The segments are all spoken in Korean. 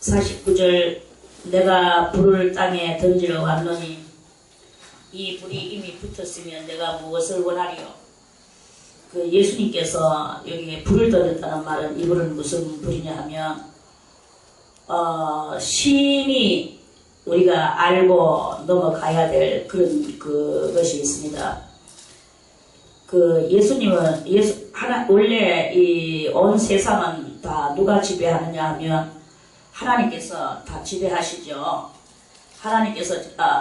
49절 내가 불을 땅에 던지러 왔노니 이 불이 이미 붙었으면 내가 무엇을 원하리요. 그 예수님께서 여기에 불을 던졌다는 말은 이 불은 무슨 불이냐 하면 심히 우리가 알고 넘어가야 될 그런 그것이 있습니다. 그 예수님은 원래 이 온 세상은 다 누가 지배하느냐 하면 하나님께서 다 지배하시죠. 하나님께서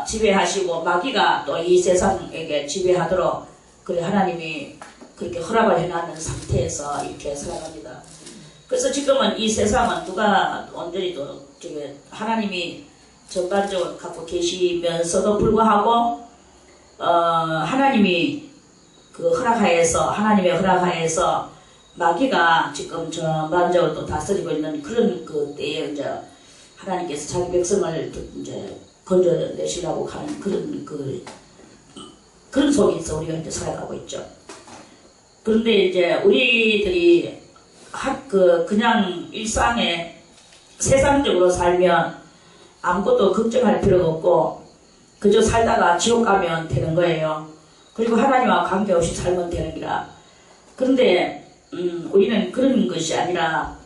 지배하시고 마귀가 또 이 세상에게 지배하도록 그래 하나님이 그렇게 허락을 해놨는 상태에서 이렇게 살아갑니다. 그래서 지금은 이 세상은 누가 온전히 또 하나님이 전반적으로 갖고 계시면서도 불구하고 하나님이 그 허락하에서 하나님의 허락하에서 마귀가 지금 전반적으로 또 다스리고 있는 그런 그 때에 이제 하나님께서 자기 백성을 이제 건져내시려고 하는 그런 속에서 우리가 이제 살아가고 있죠. 그런데 이제 우리들이 그냥 일상에 세상적으로 살면 아무것도 걱정할 필요가 없고 그저 살다가 지옥 가면 되는 거예요. 그리고 하나님과 관계없이 살면 되는 기라. 그런데 우리는 그런 것이 아니라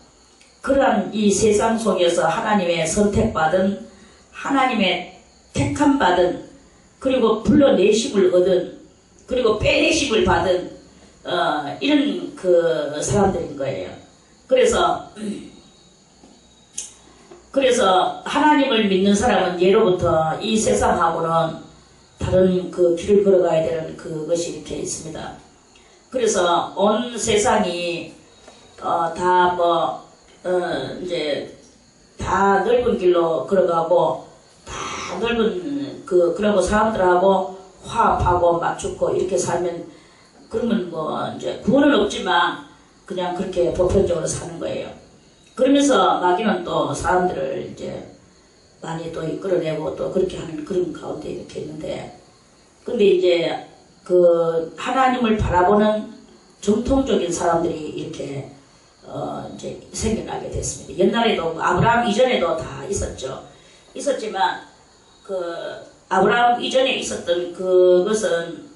그러한 이 세상 속에서 하나님의 선택받은 하나님의 택함받은 그리고 불러내심을 얻은 그리고 빼내심을 받은 이런 그 사람들인 거예요. 그래서 하나님을 믿는 사람은 예로부터 이 세상하고는 다른 그 길을 걸어가야 되는 그것이 이렇게 있습니다. 그래서 온 세상이 이제 다 넓은 길로 걸어가고 다 넓은 그러고 사람들하고 화합하고 맞추고 이렇게 살면 그러면 뭐 이제 구원은 없지만 그냥 그렇게 보편적으로 사는 거예요. 그러면서 마귀는 또 사람들을 이제 많이 또 이끌어내고 또 그렇게 하는 그런 가운데 이렇게 있는데, 근데 이제 그 하나님을 바라보는 정통적인 사람들이 이렇게 이제 생겨나게 됐습니다. 옛날에도 아브라함 이전에도 다 있었지만 그 아브라함 이전에 있었던 그것은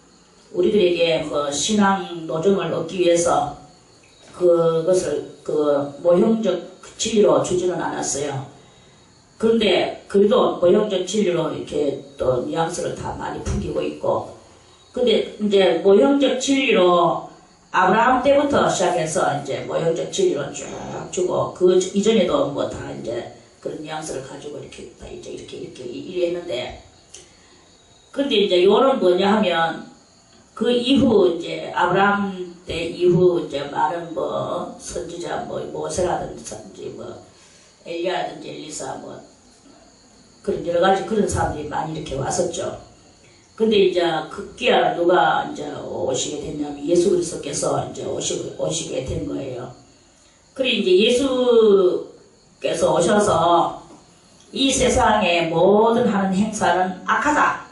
우리들에게 그 신앙 노정을 얻기 위해서 그것을 그 모형적 진리로 주지는 않았어요. 그런데 그래도 모형적 진리로 이렇게 또 뉘앙스를 다 많이 풍기고 있고, 근데 이제 모형적 진리로 아브라함 때부터 시작해서 이제 모형적 진리로 쭉 주고 그 이전에도 뭐 다 이제 그런 뉘앙스를 가지고 이렇게 다 이제 이렇게 이랬는데, 근데 이제 요는 뭐냐 하면 그 이후 이제 아브라함 때 이후 이제 많은 뭐 선지자 뭐 모세라든지 뭐 엘리야라든지 엘리사 뭐 그런 여러 가지 그런 사람들이 많이 이렇게 왔었죠. 근데 이제 급기야 누가 이제 오시게 됐냐면 예수 그리스도께서 이제 오시게 된 거예요. 그리고 이제 예수께서 오셔서 이 세상의 모든 하는 행사는 악하다.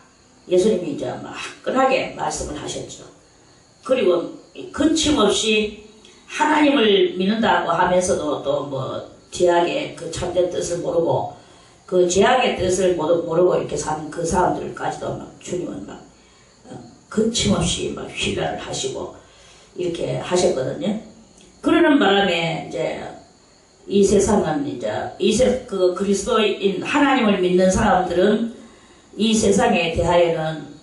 예수님이 이제 화끈하게 말씀을 하셨죠. 그리고 거침없이 하나님을 믿는다고 하면서도 또 뭐 죄악의 그 참된 뜻을 모르고 그 죄악의 뜻을 모르고 이렇게 사는 그 사람들까지도 막 주님은 막 거침없이 막 휘발을 하시고 이렇게 하셨거든요. 그러는 바람에 이제 이 세상은 이제 그 그리스도인 하나님을 믿는 사람들은 이 세상에 대하여는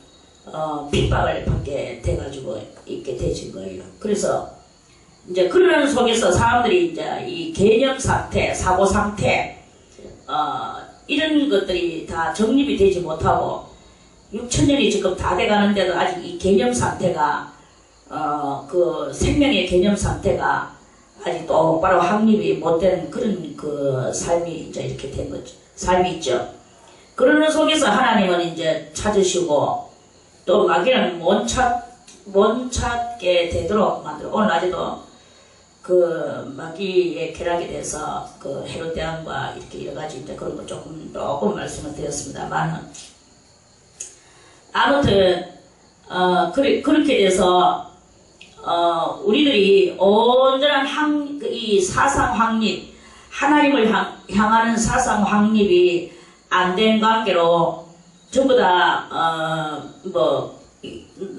핍박을 받게 돼가지고 있게 되진 거예요. 그래서 이제 그런 속에서 사람들이 이제 이 개념 상태, 사고 상태, 이런 것들이 다 정립이 되지 못하고 6천년이 지금 다 돼가는데도 아직 이 개념 상태가 그 생명의 개념 상태가 아직 똑바로 확립이 못된 그런 그 삶이 이제 이렇게 된 거죠. 삶이 있죠. 그러는 속에서 하나님은 이제 찾으시고 또 마귀는 못 찾게 되도록 만들어. 오늘 낮에도 그 마귀의 쾌락에 대해서 그 헤롯 대왕과 이렇게 여러 가지 이제 그런 거 조금 말씀을 드렸습니다만, 아무튼 그렇게 돼서 우리들이 온전한 이 사상 확립, 하나님을 향하는 사상 확립이 안 된 관계로 전부 다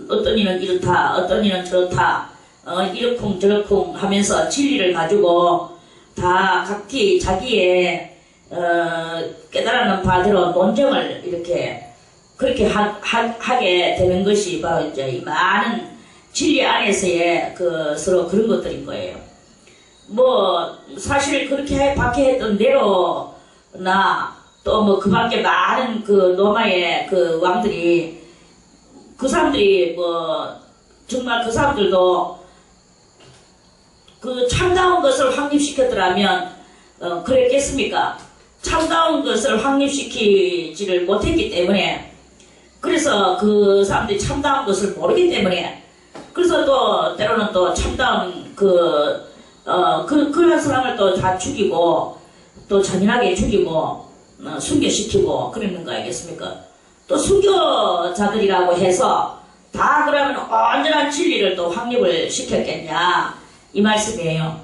어떤 이는 이렇다, 어떤 이는 저렇다, 이러쿵 저러쿵 하면서 진리를 가지고 다 각기 자기의 깨달은 바대로 논쟁을 이렇게 그렇게 하게 되는 것이 바로 이제 이 많은 진리 안에서의 서로 그런 것들인 거예요. 뭐 사실 그렇게 박해했던 대로나 또 그 밖에 많은 로마의 왕들이 그 사람들이 정말 그 사람들도 참다운 것을 확립시켰더라면 그랬겠습니까? 참다운 것을 확립시키지를 못했기 때문에, 그래서 그 사람들이 참다운 것을 모르기 때문에, 그래서 또 때로는 또 참다운 그런 사람을 또 다 죽이고 또 잔인하게 죽이고 순교시키고 그러는 거 아니겠습니까? 또 순교자들이라고 해서 다 그러면 온전한 진리를 또 확립을 시켰겠냐 이 말씀이에요.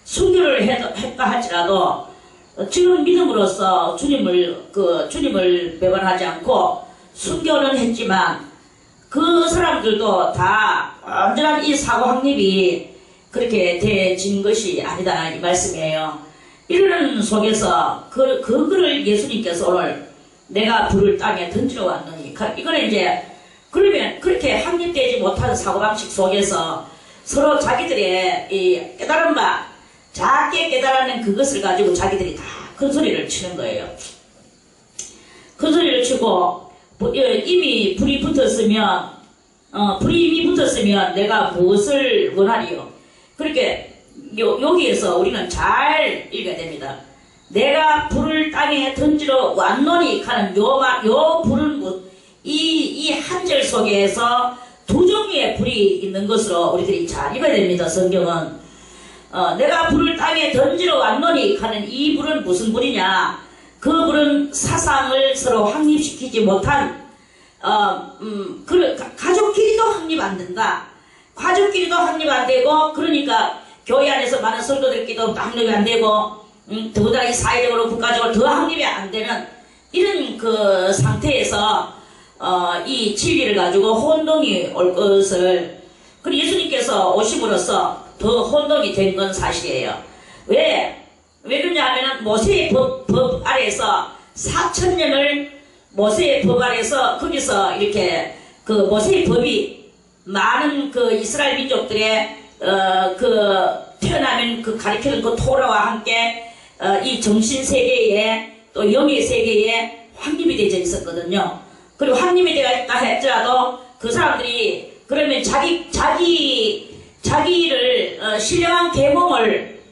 순교를 했다 할지라도 지금 믿음으로써 주님을 배반하지 않고 순교는 했지만 그 사람들도 다 온전한 이 사고 확립이 그렇게 되진 것이 아니다 이 말씀이에요. 이러는 속에서 그거를 예수님께서 오늘 내가 불을 땅에 던지러 왔느니, 이거는 이제 그러면 그렇게 확립되지 못한 사고방식 속에서 서로 자기들의 이 깨달은 바, 작게 깨달은 그것을 가지고 자기들이 다 큰 소리를 치는 거예요. 큰 소리를 치고 이미 불이 붙었으면 내가 무엇을 원하리요? 그렇게 여기에서 우리는 잘 읽어야 됩니다. 내가 불을 땅에 던지러 왔노니 하는 요 불은 이 한 절 속에서 두 종류의 불이 있는 것으로 우리들이 잘 읽어야 됩니다. 성경은 내가 불을 땅에 던지러 왔노니 하는 이 불은 무슨 불이냐? 그 불은 사상을 서로 확립시키지 못한 가족끼리도 확립 안 된다. 가족끼리도 확립 안 되고, 그러니까 교회 안에서 많은 성도들끼리도 확립이 안 되고, 더군다나 이 사회적으로 국가적으로 더 확립이 안 되는 이런 상태에서 이 진리를 가지고 혼동이 올 것을, 그리고 예수님께서 오심으로써 더 혼동이 된 건 사실이에요. 왜 그러냐 하면은 모세의 법 아래에서 4,000년을 모세의 법 아래에서 거기서 이렇게 모세의 법이 많은 이스라엘 민족들의 태어나면 가르치는 토라와 함께 이 정신 세계에 또 영의 세계에 확립이 되어 있었거든요. 그리고 확립이 되어 있다 할지라도 그 사람들이 그러면 자기를 신령한 계몽을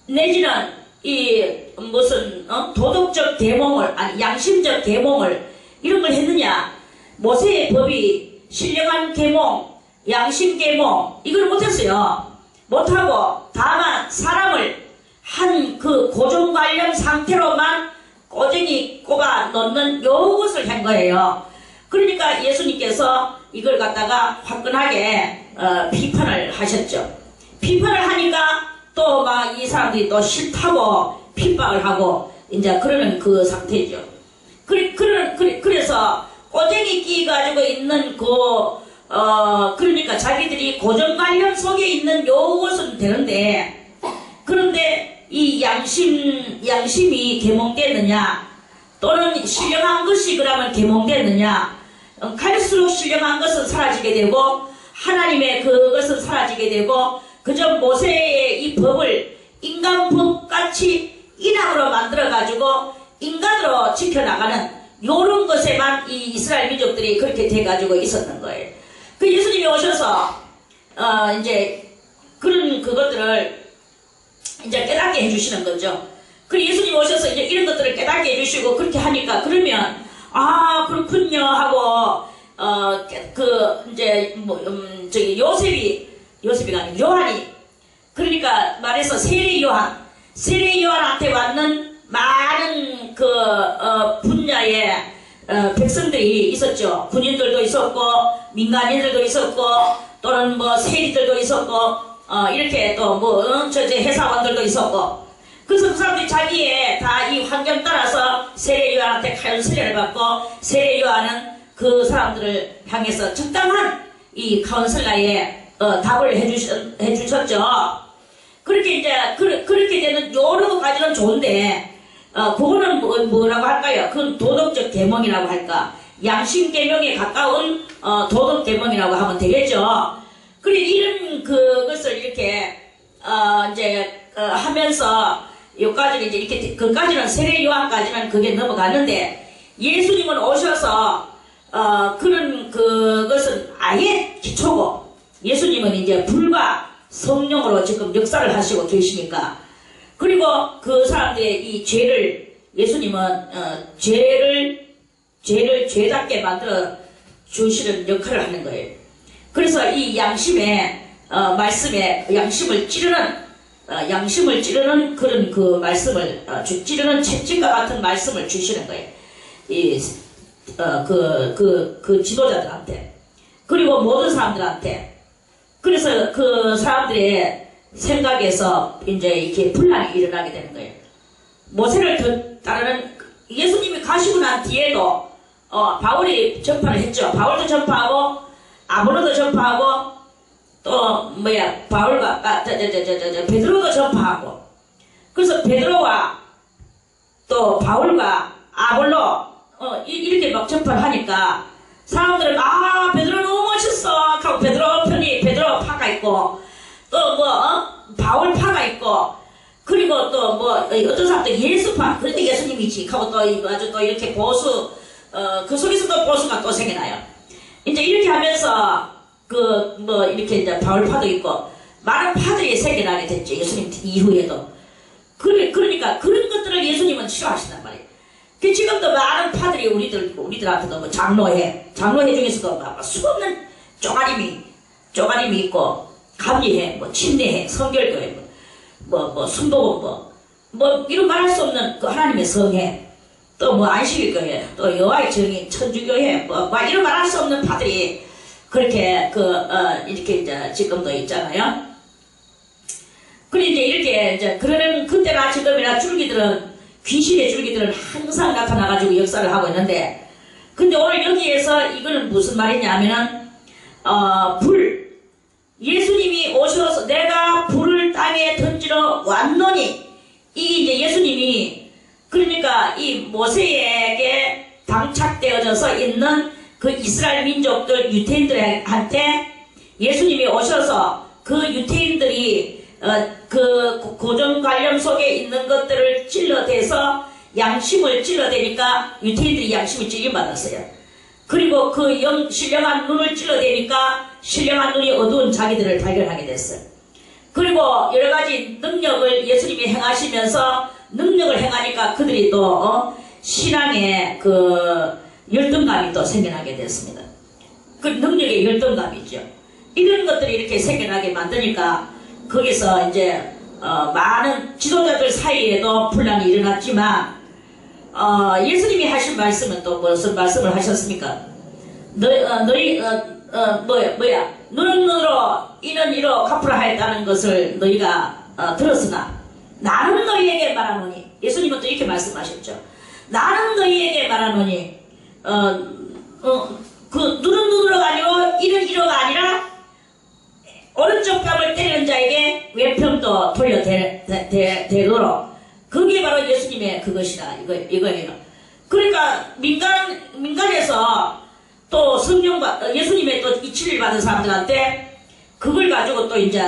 내지는 이 무슨 도덕적 계몽을 아니 양심적 계몽을 이런 걸 했느냐? 모세의 법이 신령한 계몽, 양심 계몽 이걸 못했어요. 못하고 다만 사람을 한 고정관념 상태로만 꼬쟁이 꼽아 놓는 요것을 한 거예요. 그러니까 예수님께서 이걸 갖다가 화끈하게 비판을 하셨죠. 비판을 하니까 또 막 이 사람들이 또 싫다고 핍박을 하고 이제 그러는 그 상태죠. 그래서 꼬쟁이 끼 가지고 있는 그러니까 자기들이 고정관념 속에 있는 요것은 되는데, 그런데 이 양심이 계몽되느냐, 또는 신령한 것이 그러면 계몽되느냐, 갈수록 신령한 것은 사라지게 되고, 하나님의 그것은 사라지게 되고, 그저 모세의 이 법을 인간법같이 인왕으로 만들어가지고, 인간으로 지켜나가는 요런 것에만 이 이스라엘 민족들이 그렇게 돼가지고 있었던 거예요. 그 예수님이 오셔서, 이제, 그것들을 이제 깨닫게 해주시는 거죠. 그리고 예수님이 오셔서 이제 이런 것들을 깨닫게 해주시고 그렇게 하니까, 그러면, 그렇군요 하고, 이제, 요셉이가 아니고 요한이, 그러니까 말해서 세례 요한한테 왔는 많은 분야의 백성들이 있었죠. 군인들도 있었고, 민간인들도 있었고, 또는 세리들도 있었고, 이렇게 또 회사원들도 있었고, 그래서 그 사람들이 자기의 다 이 환경 따라서 세례 요한한테 칼 세례를 받고 세례 요한은 그 사람들을 향해서 적당한 이 카운슬러의 답을 해주셨죠. 그렇게 이제 그렇게 되는 여러 가지는 좋은데 그거는 뭐라고 할까요? 그건 도덕적 계명이라고 할까? 양심 계명에 가까운 도덕 계명이라고 하면 되겠죠. 그래 이런 그것을 이렇게 이제 하면서 여기까지 이제 이렇게 그까지는 세례 요한까지는 그게 넘어갔는데 예수님은 오셔서 그런 그것은 아예 기초고 예수님은 이제 불과 성령으로 지금 역사를 하시고 계시니까 그리고 그 사람들의 이 죄를 예수님은 죄를 죄답게 만들어 주시는 역할을 하는 거예요. 그래서 이 양심의 말씀에 양심을 찌르는 그런 그 말씀을 찌르는 채찍과 같은 말씀을 주시는 거예요. 그 지도자들한테 그리고 모든 사람들한테. 그래서 그 사람들의 생각에서 이제 이렇게 분란이 일어나게 되는 거예요. 모세를 따르는 예수님이 가시고 난 뒤에도 바울이 전파를 했죠. 바울도 전파하고 아볼로도 전파하고 또 바울과 베드로도 전파하고. 그래서 베드로와 또 바울과 아볼로 이렇게 막 전파를 하니까 사람들은 베드로 너무 멋있어 하고 베드로 편이 베드로 파가 있고 또 바울 파가 있고 그리고 또 어떤 사람들 예수파 그런데 예수님이지 하고 또 아주 또 이렇게 보수 그 속에서도 보수가 또 생겨나요. 이제 이렇게 하면서 이렇게 이제 바울파도 있고 많은 파들이 생겨나게 됐죠. 예수님 이후에도. 그러니까 그런 것들을 예수님은 싫어하신단 말이에요. 지금도 많은 파들이 우리들한테도 장로회 중에서도 수없는 쪼가림이 있고 감리회, 침례회, 성결교회, 순복음 이런 말할 수 없는 그 하나님의 성회, 또 안식일교회, 또 여호와의 정인, 천주교회, 이런 말할 수 없는 파들이 그렇게 이렇게 이제 지금도 있잖아요. 그래 이제 이렇게 이제 그러는 그때나 지금이나 귀신의 줄기들은 항상 나타나가지고 역사를 하고 있는데, 근데 오늘 여기에서 이거는 무슨 말이냐면은 예수님이 오셔서 내가 불을 땅에 던지러 왔노니, 이제 예수님이 그러니까 이 모세에게 당착되어져서 있는 그 이스라엘 민족들 유태인들한테 예수님이 오셔서 그 유태인들이 그 고정관념 속에 있는 것들을 찔러대서 양심을 찔러대니까 유태인들이 양심을 찔림받았어요. 그리고 그 신령한 눈을 찔러대니까 신령한 눈이 어두운 자기들을 발견하게 됐어요. 그리고 여러가지 능력을 예수님이 행하시면서 능력을 행하니까 그들이 또 신앙의 그 열등감이 또 생겨나게 됐습니다. 그 능력의 열등감이죠. 이런 것들이 이렇게 생겨나게 만드니까 거기서 이제 많은 지도자들 사이에도 분란이 일어났지만 예수님이 하신 말씀은 또 무슨 말씀을 하셨습니까? 너는 너로 이는 이로 갚으라 하였다는 것을 너희가 들었으나 나는 너희에게 말하노니, 예수님은 또 이렇게 말씀하셨죠. 나는 너희에게 말하노니 그 눈은 눈으로가 아니고 이는 이로가 아니라 오른쪽 뺨을 때리는 자에게 왼편도 돌려대도록. 그게 바로 예수님의 그것이다 이거예요. 그러니까 민간에서 또 예수님의 또 이치를 받은 사람들한테 그걸 가지고 또 이제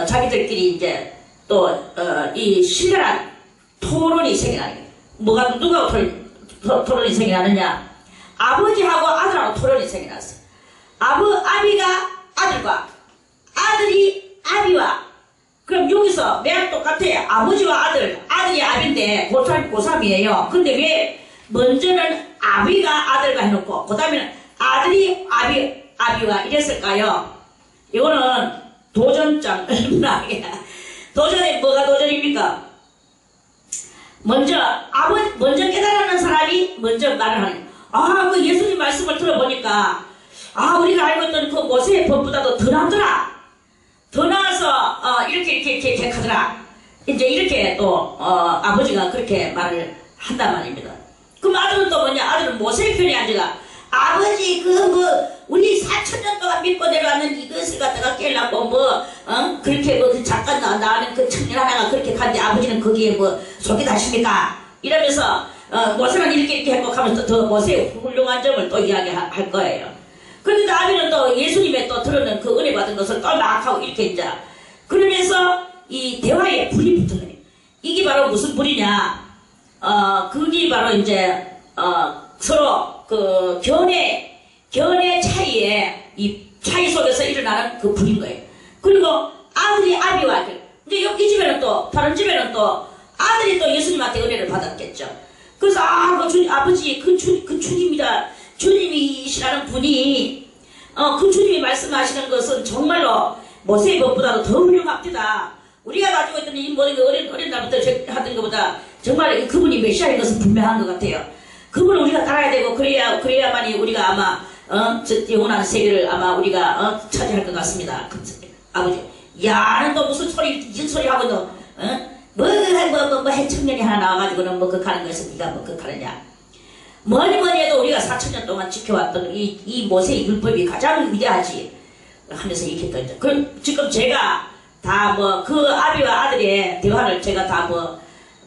자기들끼리 이제 또 이 신랄한 토론이 생겨나요. 누가 토론이 생겨나느냐? 아버지하고 아들하고 토론이 생겨났어요. 아비가 아들과 아들이 아비와. 그럼 여기서 매일 똑같아요. 아버지와 아들이 아비인데 고3이에요. 근데 왜 먼저는 아비가 아들과 해놓고 그 다음에는 아들이 아비와 이랬을까요? 이거는 도전장. 도전이 뭐가 도전입니까? 먼저 깨달는 사람이 먼저 말을 하는. 그 예수님 말씀을 들어보니까 우리가 알고 있던 그 모세의 법보다도 더 나더라. 더 나아서 이렇게 하더라. 이제 이렇게 또 아버지가 그렇게 말을 한단 말입니다. 그럼 아들은 또 뭐냐? 아들은 모세의 편에 앉아가 아버지 우리 4,000년 동안 믿고 내려왔는 이것을 갖다가 깨려고 그렇게 잠깐 나는 그 청년 하나가 그렇게 갔는데 아버지는 거기에 속이 다십니까? 이러면서 모세는 이렇게 했고 하면서 더 모세의 훌륭한 점을 또 이야기할 거예요. 그런데 아비는 또 예수님의 또 들었는 그 은혜 받은 것을 또 막 하고 이렇게 이제 그러면서 이 대화에 불이 붙은 거예요. 이게 바로 무슨 불이냐? 그게 바로 이제 서로 그 견해 차이에 이 차이 속에서 일어나는 그 불인 거예요. 그리고 아들이 아비와 이제 이 집에는 또 다른 집에는 또 아들이 또 예수님한테 은혜를 받았겠죠. 그래서 아버지 그 주님이다. 주님이시라는 분이 그 주님이 말씀하시는 것은 정말로 모세의 법보다도 더 훌륭합니다. 우리가 가지고 있던 이 모든 어린 날부터 하던 것보다 정말 그분이 메시아인 것은 분명한 것 같아요. 그분을 우리가 따라야 되고 그래야만이 우리가 아마 영원한 세계를 아마 우리가 차지할 것 같습니다. 아버지, 야, 너 무슨 이런 소리 하고 너 해청년이 하나 나와가지고는 그 가는 거에서 네가 그 가느냐? 뭐니 해도 우리가 4,000년 동안 지켜왔던 이 모세의 율법이 가장 위대하지 하면서 얘기했던 이제 지금 제가 다 그 아비와 아들의 대화를 제가 다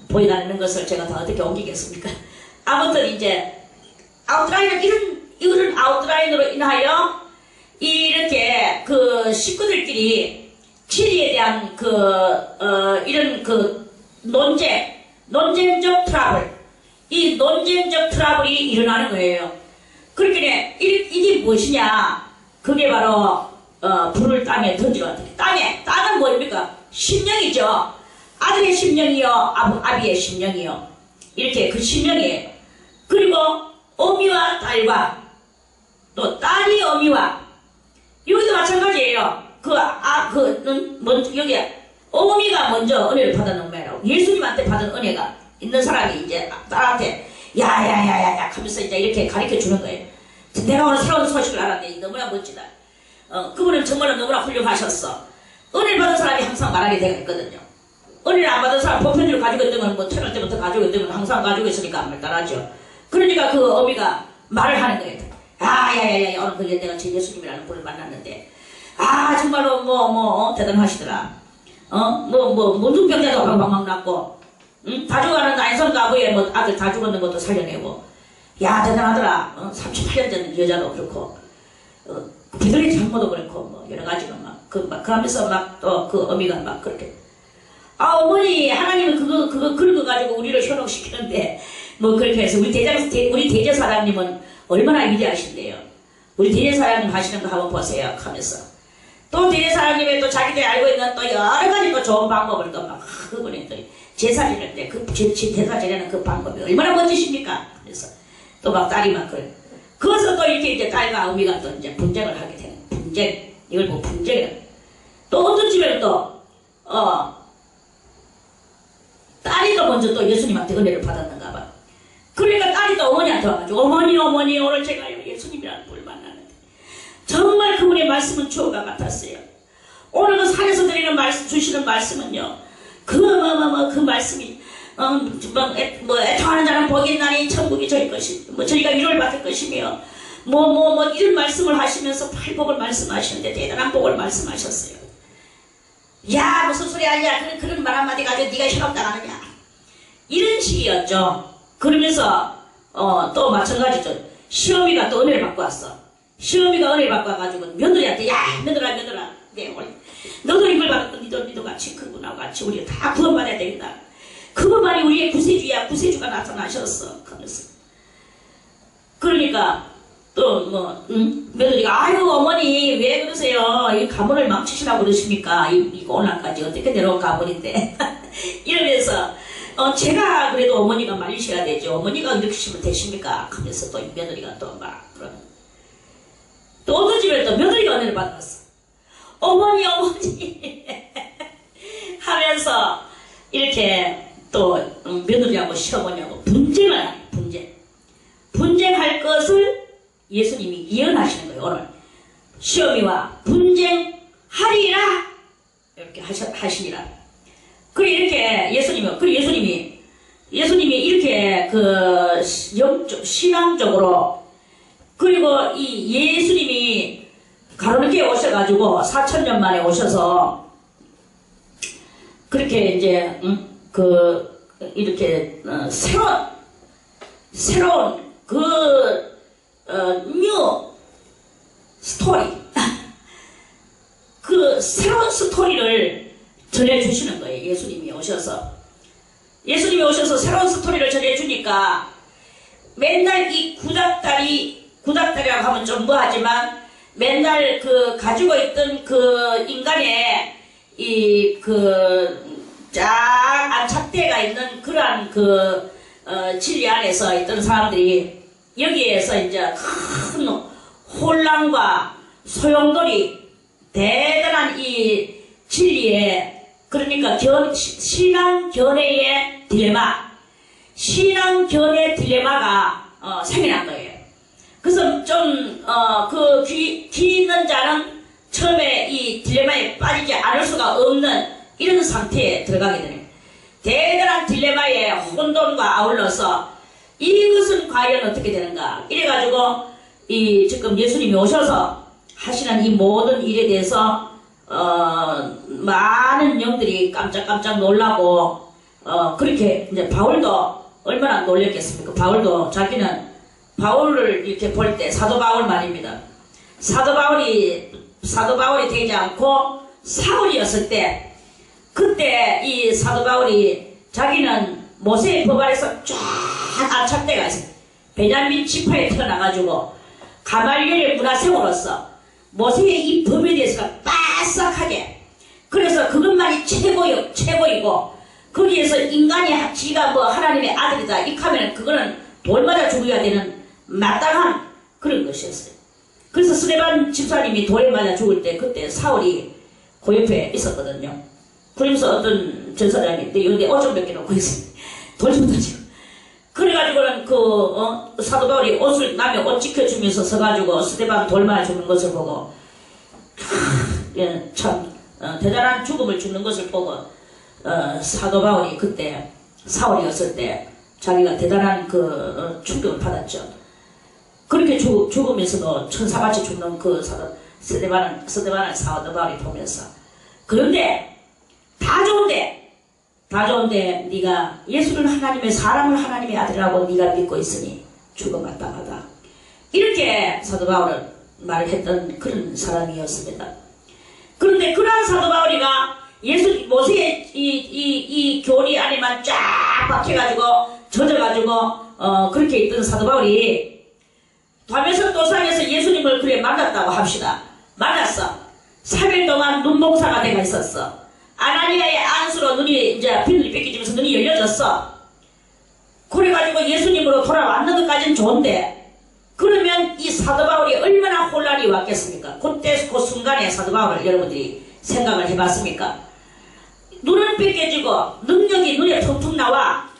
보여드리는 것을 제가 다 어떻게 옮기겠습니까? 아무튼 이제 이런 아웃라인으로 인하여 이렇게 그 식구들끼리 진리에 대한 이런 논쟁적 트러블, 이 논쟁적 트러블이 일어나는 거예요. 그러니까 이게 무엇이냐? 그게 바로 불을 땅에 던지러 땅은 뭡니까? 심령이죠. 아들의 심령이요, 아비의 심령이요. 이렇게 그 심령이에요. 그리고 어미와 딸과 또 딸이 어미와 여기도 마찬가지예요. 여기 어미가 먼저 은혜를 받은 은혜라고. 예수님한테 받은 은혜가 있는 사람이 이제 딸한테 야야야야야 하면서 이제 이렇게 가르쳐 주는 거예요. 내가 오늘 새로운 소식을 알았네. 너무나 멋지다. 그분은 정말 너무나 훌륭하셨어. 은혜를 받은 사람이 항상 말하게 되어 있거든요. 은혜를 안 받은 사람 보편적으로 가지고 있던 건 태어날 때부터 가지고 있던 건 항상 가지고 있으니까 안 따라하죠. 그러니까 그 어미가 말을 하는 거예요. 야야야야 오늘 그 내가 제 예수님이라는 분을 만났는데 정말로 대단하시더라. 문둥병자도 방방 났고 다 죽어가는 안성도 아버지의 아들 다 죽었는 것도 살려내고 대단하더라. 38년 전 여자도 그렇고 비둘기 장모도 그렇고 여러 가지가 그러면서 또 그 어미가 막 그렇게 어머니 하나님은 그런 거 가지고 우리를 현혹시키는데 그렇게 해서 우리 대제사장님은 얼마나 위대하신데요. 우리 대제사장님 하시는 거 한번 보세요 하면서 또 대제사장님의 또 자기들이 알고 있는 또 여러 가지 또 좋은 방법을 또 막 그분이 또 제사 지낼 때 제사 지내는 그 방법이 얼마나 멋지십니까? 그래서 또 막 딸이 막 그래. 그래서 또 이렇게 이제 딸과 어미가 또 이제 분쟁을 하게 되는 분쟁. 이걸 분쟁이라. 또 어떤 집에는 또 딸이 또 먼저 또 예수님한테 은혜를 받았는가 봐. 그러니까 딸이 또 어머니한테 와가지고 어머니 오늘 제가 예수님이라는 분을 만났는데 정말 그분의 말씀은 주어가 같았어요. 오늘 그 산에서 드리는 주시는 말씀은요. 그 말씀이 애통하는 자는 복이 있나니 천국이 저희 것이 저희가 위로를 받을 것이며 이런 말씀을 하시면서 팔복을 말씀하시는데 대단한 복을 말씀하셨어요. 야 무슨 소리 하냐 그런 말 한마디 가지고 네가 현혹당하느냐 이런 식이었죠. 그러면서 또 마찬가지죠. 시어미가 또 은혜를 받고 왔어. 시어미가 은혜를 받고 와가지고 며느리한테 며느라 너도 이걸 받았고 니도 같이 그분하고 같이 우리가 다 구원받아야 된다. 그분만이 우리의 구세주야. 구세주가 나타나셨어. 하면서 그러니까 또 며느리가 아유 어머니 왜 그러세요? 이 가문을 망치시라고 그러십니까? 이거 오늘까지 어떻게 내려온 가문인데 이러면서 제가 그래도 어머니가 말리셔야 되죠. 어머니가 이렇게 하시면 되십니까? 하면서 또 며느리가 또 막 그런 또 어떤 집에 또 며느리가 은혜를 받았어. 어머니 하면서 이렇게 또 며느리하고 시어머니하고 분쟁할 것을 예수님이 예언하시는 거예요. 오늘 시어미와 분쟁하리라 이렇게 하시니라. 그래 이렇게 예수님이 이렇게 그 영적 신앙적으로 그리고 이 예수님이 가로르게 오셔가지고 4,000년 만에 오셔서 그렇게 이제 이렇게 새로운 뉴 스토리 그 새로운 스토리를 전해주시는 거예요. 예수님이 오셔서 새로운 스토리를 전해주니까 맨날 이 구닥다리라고 하면 좀 뭐하지만 맨날 그 가지고 있던 그 인간의 이 쫙 안착대가 있는 그러한 진리 안에서 있던 사람들이 여기에서 이제 큰 혼란과 소용돌이 대단한 이 진리에 그러니까 신앙 견해의 딜레마가 생겨난 거예요. 그래서 좀 귀 있는 자는 처음에 이 딜레마에 빠지지 않을 수가 없는 이런 상태에 들어가게 되네요. 대단한 딜레마의 혼돈과 아울러서 이것은 과연 어떻게 되는가 이래가지고 지금 예수님이 오셔서 하시는 이 모든 일에 대해서 많은 영들이 깜짝깜짝 놀라고 그렇게 이제 바울도 얼마나 놀랬겠습니까? 바울도 자기는 바울을 이렇게 볼 때 사도 바울 말입니다. 사도 바울이 되지 않고 사울이었을 때 그때 이 사도 바울이 자기는 모세의 법 아래서 쫙 안착대가 있어요. 베냐민 지파에 태어나가지고 가말리엘의 문화생으로서 모세의 이 법에 대해서 빠삭하게 그래서 그것만이 최고이고 거기에서 인간이 지가 뭐 하나님의 아들이다 이렇게 하면 그거는 돌 맞아 죽어야 되는 마땅한 그런 것이었어요. 그래서 스데반 집사님이 돌에 맞아 죽을 때 그때 사울이 그 옆에 있었거든요. 그러면서 어떤 전사장이 여기 옷 좀 몇 개 놓고 있어요. 돌 좀 던지고. 그래가지고는 사도 바울이 남의 옷 지켜주면서 서가지고 스데반 돌 맞아 죽는 것을 보고 참 대단한 죽음을 죽는 것을 보고 사도 바울이 그때 사울이었을 때 자기가 대단한 충격을 받았죠. 그렇게 죽으면서도 천사같이 죽는 그 스데반을 사도 바울이 보면서 그런데 다 좋은데 네가 예수를 사람을 하나님의 아들이라고 네가 믿고 있으니 죽음 마땅하다. 이렇게 사도 바울은 말을 했던 그런 사람이었습니다. 그런데 그러한 사도 바울이가 모세의 이 교리 안에만 쫙 박혀가지고 젖어가지고 그렇게 있던 사도 바울이 다메섹 도상에서 예수님을 그래 만났다고 합시다. 만났어. 3일 동안 눈봉사가 돼가 있었어. 아나니아의 안수로 눈이 이제 비늘이 뺏기면서 눈이 열려졌어. 그래가지고 예수님으로 돌아왔는 것까지는 좋은데 그러면 이 사도 바울이 얼마나 혼란이 왔겠습니까? 그때 그 순간에 사도 바울을 여러분들이 생각을 해봤습니까? 눈은 뺏겨지고 능력이 눈에 툭툭 나와.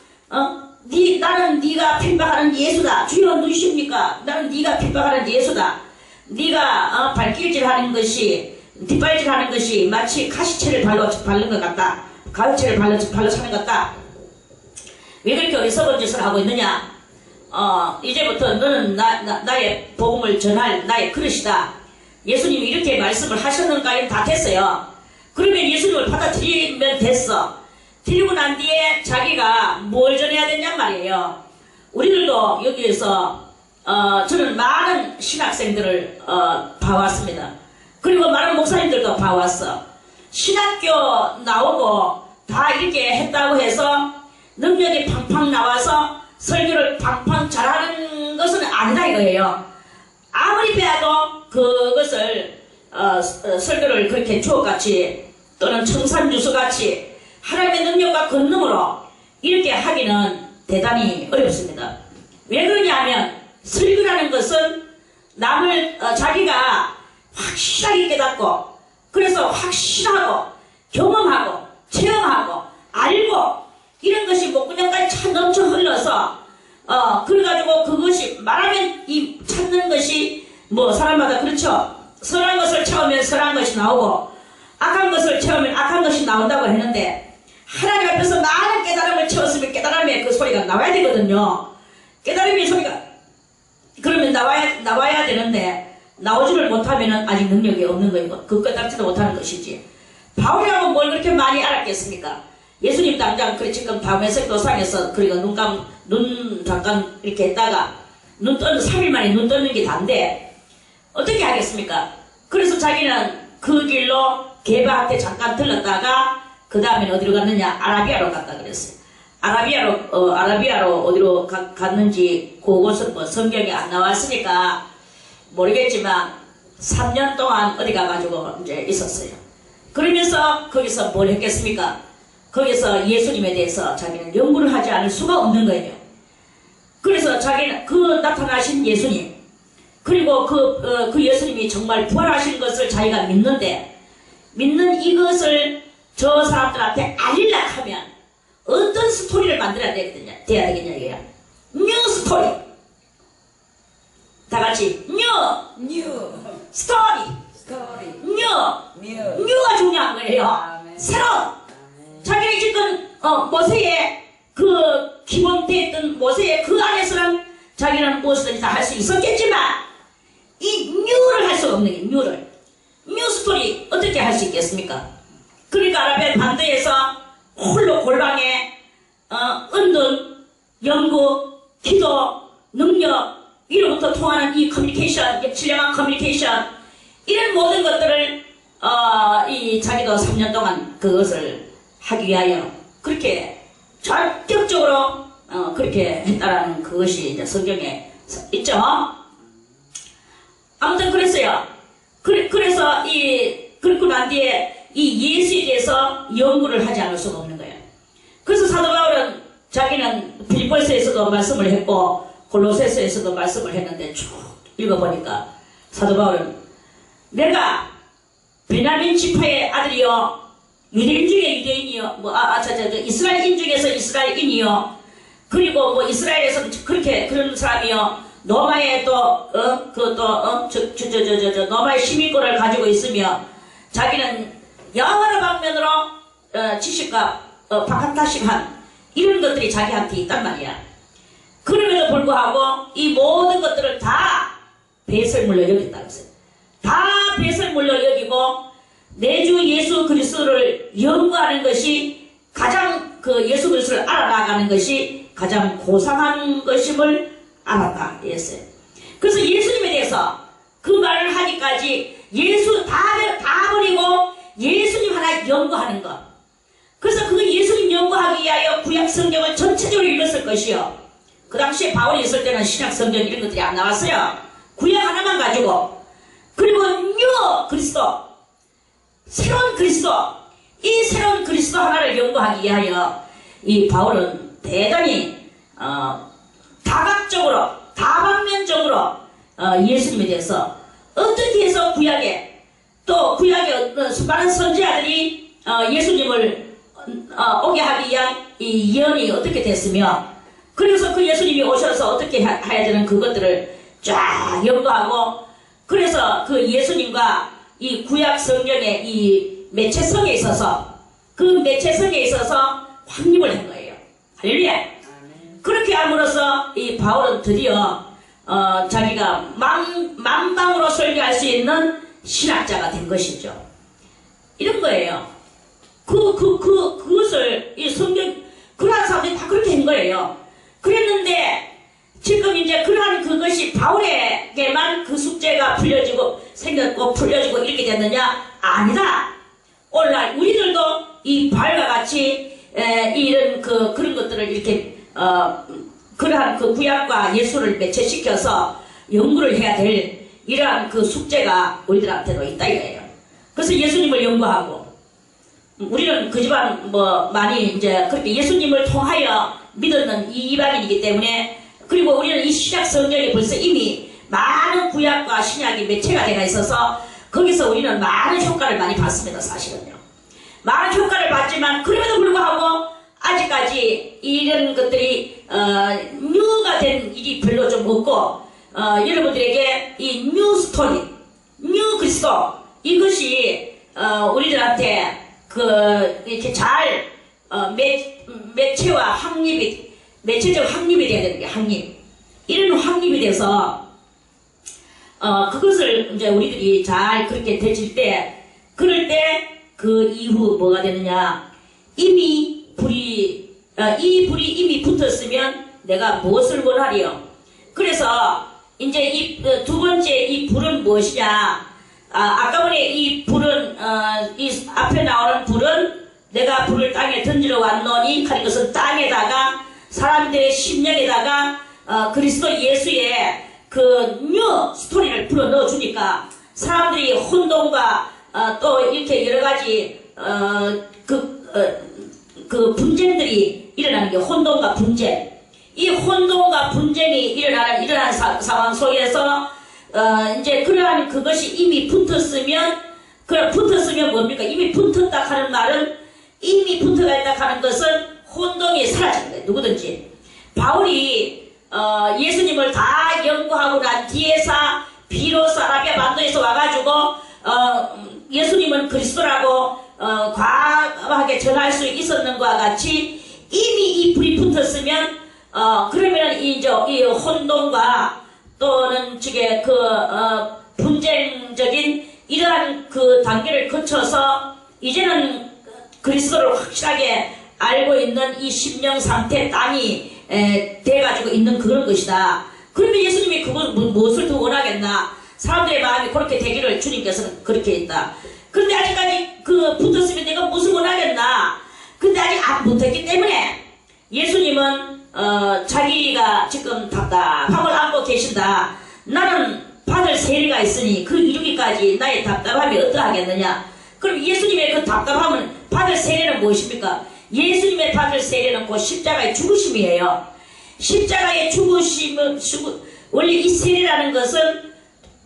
나는 네가 핍박하는 예수다. 주여 누구십니까? 나는 네가 핍박하는 예수다. 네가 발길질하는 것이 뒷발질하는 것이 마치 가시채를 발로 바른 것 같다. 가시채를 발로 차는 것 같다. 왜 그렇게 어리석은 짓을 하고 있느냐? 이제부터 너는 나의 복음을 전할 나의 그릇이다. 예수님이 이렇게 말씀을 하셨는가요? 다 됐어요. 그러면 예수님을 받아들이면 됐어. 들리고 난 뒤에 자기가 뭘 전해야 되냔 말이에요. 우리들도 여기에서 저는 많은 신학생들을 봐왔습니다. 그리고 많은 목사님들도 봐왔어. 신학교 나오고 다 이렇게 했다고 해서 능력이 팡팡 나와서 설교를 팡팡 잘하는 것은 아니다 이거예요. 아무리 배워도 그것을 설교를 그렇게 주옥같이 또는 청산유수같이 하나님의 능력과 권능으로 이렇게 하기는 대단히 어렵습니다. 왜 그러냐면 설교라는 것은 자기가 확실하게 깨닫고 그래서 확실하고 경험하고 체험하고 알고 이런 것이 목구녕까지 차 넘쳐 흘러서 그래가지고 그것이 말하면 이 찾는 것이 뭐 사람마다 그렇죠. 선한 것을 채우면 선한 것이 나오고 악한 것을 채우면 악한 것이 나온다고 했는데 하나님 앞에서 많은 깨달음을 채웠으면 깨달음의 그 소리가 나와야 되거든요. 깨달음의 소리가 그러면 나와야 되는데 나오지를 못하면 아직 능력이 없는 거이고 그 깨닫지도 못하는 것이지. 바울이라고 뭘 그렇게 많이 알았겠습니까? 예수님 당장 그래 지금 밤에서 도상에서 그리고 눈 잠깐 이렇게 했다가 눈 뜨는 3일 만에 눈 뜨는 게 단데 어떻게 하겠습니까? 그래서 자기는 그 길로 게바한테 잠깐 들렀다가 그 다음엔 어디로 갔느냐? 아라비아로 갔다 그랬어요. 아라비아로 어디로 갔는지 그곳은 뭐 성경에 안 나왔으니까 모르겠지만 3년 동안 어디 가가지고 이제 있었어요. 그러면서 거기서 뭘 했겠습니까? 거기서 예수님에 대해서 자기는 연구를 하지 않을 수가 없는 거예요. 그래서 자기는 그 나타나신 예수님 그리고 그 예수님이 정말 부활하신 것을 자기가 믿는데 믿는 이것을 저 사람들한테 알리려고 하면 어떤 스토리를 만들어야 돼야 되겠냐 이거야. 뉴 스토리. 다 같이 뉴 스토리. 뉴가 중요한 거예요. 새로운. 자기는 지금 모세의 그 기본되었던 모세의 그 안에서는 자기는 무엇이든지 다 할 수 있었겠지만 이 뉴를 할 수가 없는 게 뉴 스토리 어떻게 할 수 있겠습니까? 그러니까 아라비아 반도에서 홀로 골방에 은둔, 연구, 기도, 능력 이로부터 통하는 이 커뮤니케이션, 신령한 커뮤니케이션 이런 모든 것들을 이 자기도 3년 동안 그것을 하기 위하여 그렇게 전격적으로 그렇게 했다라는 그것이 이제 성경에 있죠. 아무튼 그랬어요. 그래서 그렇고 난 뒤에 이 예수에 대해서 연구를 하지 않을 수가 없는 거예요. 그래서 사도 바울은 자기는 빌립보서에서도 말씀을 했고 골로새서에서도 말씀을 했는데 쭉 읽어보니까 사도 바울은 내가 베냐민 지파의 아들이요 유대인 중에 유대인이요 이스라엘인 중에서 이스라엘인이요 그리고 뭐 이스라엘에서 그런 사람이요 로마의 로마의 시민권을 가지고 있으며 자기는 여러 방면으로 지식과 박학다식한 이런 것들이 자기한테 있단 말이야. 그럼에도 불구하고 이 모든 것들을 다 배설물로 여긴다고 했어요. 다 배설물로 여기고 내 주 예수 그리스도를 연구하는 것이 가장 그 예수 그리스도를 알아나가는 것이 가장 고상한 것임을 알았다 했어요. 그래서 예수님에 대해서 그 말을 하기까지 예수 다 버리고 예수님 하나 연구하는 것. 그래서 그 예수님 연구하기 위하여 구약 성경을 전체적으로 읽었을 것이요. 그 당시에 바울이 있을 때는 신약 성경 이런 것들이 안 나왔어요. 구약 하나만 가지고. 그리고 뉴 그리스도, 새로운 그리스도, 이 새로운 그리스도 하나를 연구하기 위하여 이 바울은 대단히 다각적으로, 다방면적으로 예수님에 대해서 어떻게 해서 구약에 또 구약의 수많은 선지자들이 예수님을 오게 하기 위한 이 예언이 어떻게 됐으며 그래서 그 예수님이 오셔서 어떻게 해야 되는 그것들을 쫙 연구하고 그래서 그 예수님과 이 구약 성경의 이 매체성에 있어서 그 매체성에 있어서 확립을 한 거예요. 할렐루야. 그렇게 함으로써 이 바울은 드디어 자기가 만방으로 설교할 수 있는 신학자가 된 것이죠. 이런 거예요. 그것을 이 성경 그러한 사람들이 다 그렇게 한 거예요. 그랬는데 지금 이제 그러한 그것이 바울에게만 그 숙제가 생겼고 풀려지고 이렇게 됐느냐? 아니다. 오늘날 우리들도 이 바울과 같이 이런 그런 것들을 이렇게 그러한 그 구약과 예수를 매체시켜서 연구를 해야 될 이러한 그 숙제가 우리들한테도 있다 이거예요. 그래서 예수님을 연구하고 우리는 그 집안 많이 이제 그렇게 예수님을 통하여 믿었는 이 이방인이기 때문에 그리고 우리는 이 신약 성경에 벌써 이미 많은 구약과 신약이 매체가 되어 있어서 거기서 우리는 많은 효과를 많이 봤습니다. 사실은요. 많은 효과를 봤지만 그럼에도 불구하고 아직까지 이런 것들이 뉴가 된 일이 별로 좀 없고 여러분들에게 이 뉴 스토리, 뉴 그리스도 이것이 우리들한테 이렇게 잘 매체와 확립이, 매체적 확립이 돼야 되는 게 확립. 이런 확립이 돼서, 그것을 이제 우리들이 잘 그렇게 되질 때, 그럴 때 그 이후 뭐가 되느냐. 이미 이 불이 이미 붙었으면 내가 무엇을 원하리요. 그래서 이제 이 두 번째 이 불은 무엇이냐. 아까 전에 이 불은, 이 앞에 나오는 불은 내가 불을 땅에 던지러 왔노니 하는 것은 땅에다가 사람들의 심령에다가 그리스도 예수의 그 뉴 스토리를 불어 넣어주니까 사람들이 혼돈과 또 이렇게 여러 가지 그 분쟁들이 일어나는 게 혼돈과 분쟁. 이 혼돈과 분쟁이 일어나는 상황 속에서 이제 그러한 그것이 이미 붙었으면 뭡니까? 이미 붙었다 하는 말은 이미 붙어가 있다 하는 것은 혼돈이 사라지는 거예요. 누구든지. 바울이 예수님을 다 연구하고 난 뒤에서 비로소 아라비아 반도에서 와가지고 예수님은 그리스도라고 과하게 전할 수 있었는 것과 같이 이미 이 불이 붙었으면 그러면 이 혼돈과 또는 분쟁적인 이러한 그 단계를 거쳐서 이제는 그리스도를 확실하게 알고 있는 이 심령 상태 땅이 돼가지고 있는 그런 것이다. 그러면 예수님이 무엇을 더 원하겠나? 사람들의 마음이 그렇게 되기를 주님께서는 그렇게 했다. 그런데 아직까지 붙었으면 내가 무엇을 원하겠나? 근데 아직 안 붙었기 때문에 예수님은 자기가 지금 답답함을 안고 계신다. 나는 받을 세례가 있으니 그 이루기까지 나의 답답함이 어떠하겠느냐. 그럼 예수님의 그 답답함은 받을 세례는 무엇입니까? 예수님의 받을 세례는 곧 십자가의 죽으심이에요. 십자가의 죽으심은 원래 이 세례라는 것은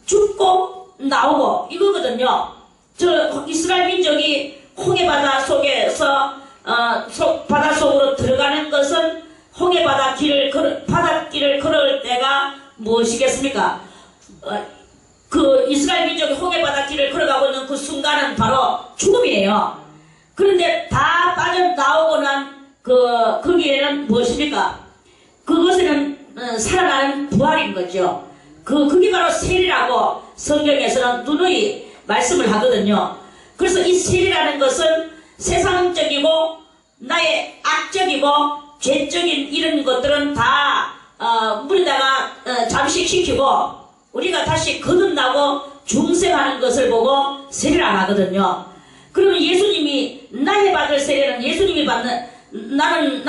죽고 나오고 이거거든요. 저 이스라엘 민족이 홍해바다 속에서 바다 속으로 들어가는 것은 바닷길을 걸을 때가 무엇이겠습니까? 그 이스라엘 민족이 홍해바닷길을 걸어가고 있는 그 순간은 바로 죽음이에요. 그런데 다 빠져나오고 난 거기에는 무엇입니까? 그것에는 살아나는 부활인 거죠. 그게 바로 세례라고 성경에서는 누누이 말씀을 하거든요. 그래서 이 세례라는 것은 세상적이고 나의 악적이고 죄적인 이런 것들은 다 물에다가 잠식시키고 우리가 다시 거듭나고 중생하는 것을 보고 세례를 안 하거든요. 그러면 예수님이 나의 받을 세례는 예수님이 받는 나는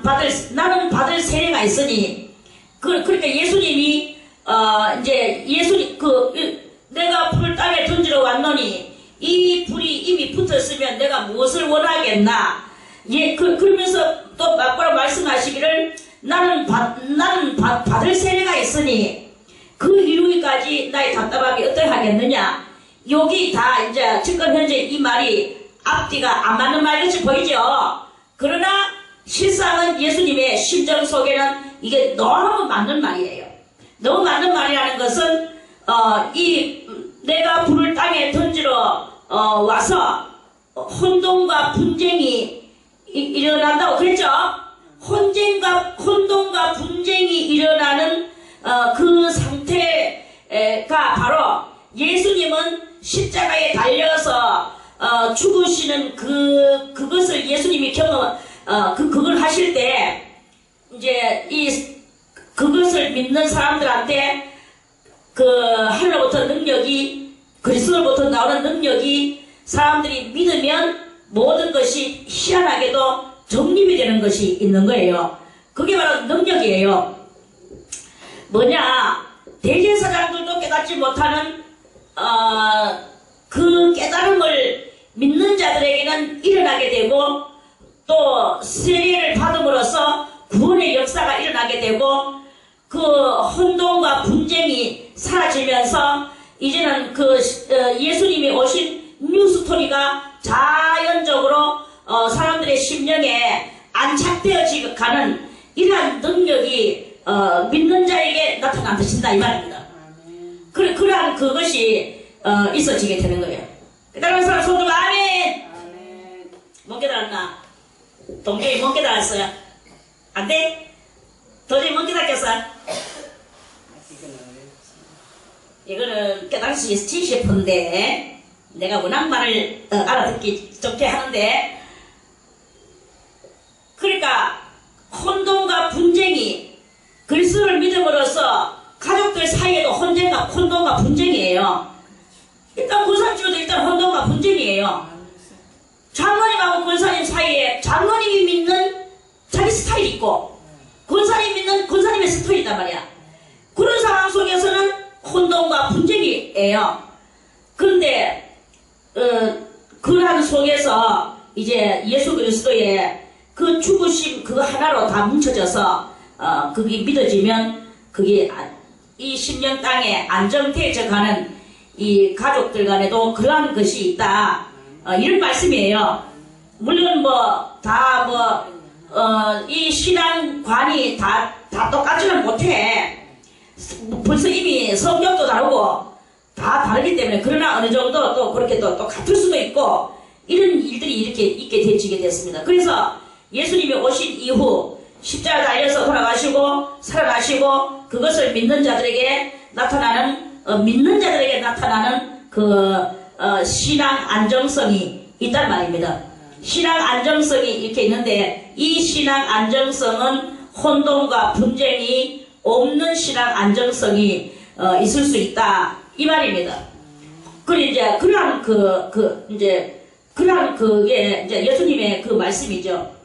받을 세례가 있으니 그러니까 예수님이 이제 내가 불을 땅에 던지러 왔노니 이 불이 이미 붙었으면 내가 무엇을 원하겠나? 그러면서 또 뭐라고 말씀하시기를 나는 받을 세례가 있으니 그 이루기까지 나의 답답함이 어떠하겠느냐? 여기 다 이제 지금 현재 이 말이 앞뒤가 안 맞는 말같이 보이죠? 그러나 실상은 예수님의 심정 속에는 이게 너무 맞는 말이에요. 너무 맞는 말이라는 것은 내가 불을 땅에 던지러 와서 혼돈과 분쟁이 일어난다고 그랬죠? 혼돈과 분쟁이 일어나는 그 상태가 바로 예수님은 십자가에 달려서 죽으시는 그것을 예수님이 그걸 하실 때 이제 그것을 믿는 사람들한테 하늘로부터 능력이 그리스도로부터 나오는 능력이 사람들이 믿으면 모든 것이 희한하게도 정립이 되는 것이 있는 거예요. 그게 바로 능력이에요. 뭐냐? 대제사장들도 깨닫지 못하는 그 깨달음을 믿는 자들에게는 일어나게 되고 또 세례를 받음으로써 구원의 역사가 일어나게 되고 그 혼돈과 분쟁이 사라지면서 이제는 예수님이 오신 뉴스토리가 자연적으로 사람들의 심령에 안착되어지고 가는 이러한 능력이 믿는 자에게 나타나신다 이 말입니다. 그러한 그것이 있어지게 되는 거예요. 깨달은 사람 손 들고 아멘. 못 깨달았나? 동생이 못 깨달았어요. 안 돼? 도저히 못 깨닫겠어? 이거는 깨달을 수 있지 싶은데, 내가 워낙 말을 알아듣기 좋게 하는데, 그러니까 혼돈과 분쟁이 그리스도를 믿음으로써 가족들 사이에도 혼돈과 분쟁이에요. 일단 권사님도 일단 혼돈과 분쟁이에요. 장로님하고 권사님 사이에 장로님이 믿는 자기 스타일이 있고 권사님 믿는 권사님의 스타일이 있단 말이야. 그런 상황 속에서는 혼돈과 분쟁이에요. 그런데 그러한 속에서 이제 예수 그리스도의 그 죽으심 그거 하나로 다 뭉쳐져서 그게 믿어지면 그게 이 심령 땅에 안정되어져 가는 이 가족들 간에도 그러한 것이 있다. 이런 말씀이에요. 물론 이 신앙관이 다 똑같지는 못해. 벌써 이미 성격도 다르고 다 다르기 때문에, 그러나 어느 정도 또 그렇게 또 같을 수도 있고, 이런 일들이 이렇게 있게 되지게 됐습니다. 그래서 예수님이 오신 이후 십자가 달려서 돌아가시고 살아나시고 그것을 믿는 자들에게 나타나는 신앙 안정성이 있단 말입니다. 신앙 안정성이 이렇게 있는데, 이 신앙 안정성은 혼돈과 분쟁이 없는 신앙 안정성이 있을 수 있다 이 말입니다. 그리고 이제 그러한 그게 이제 예수님의 그 말씀이죠.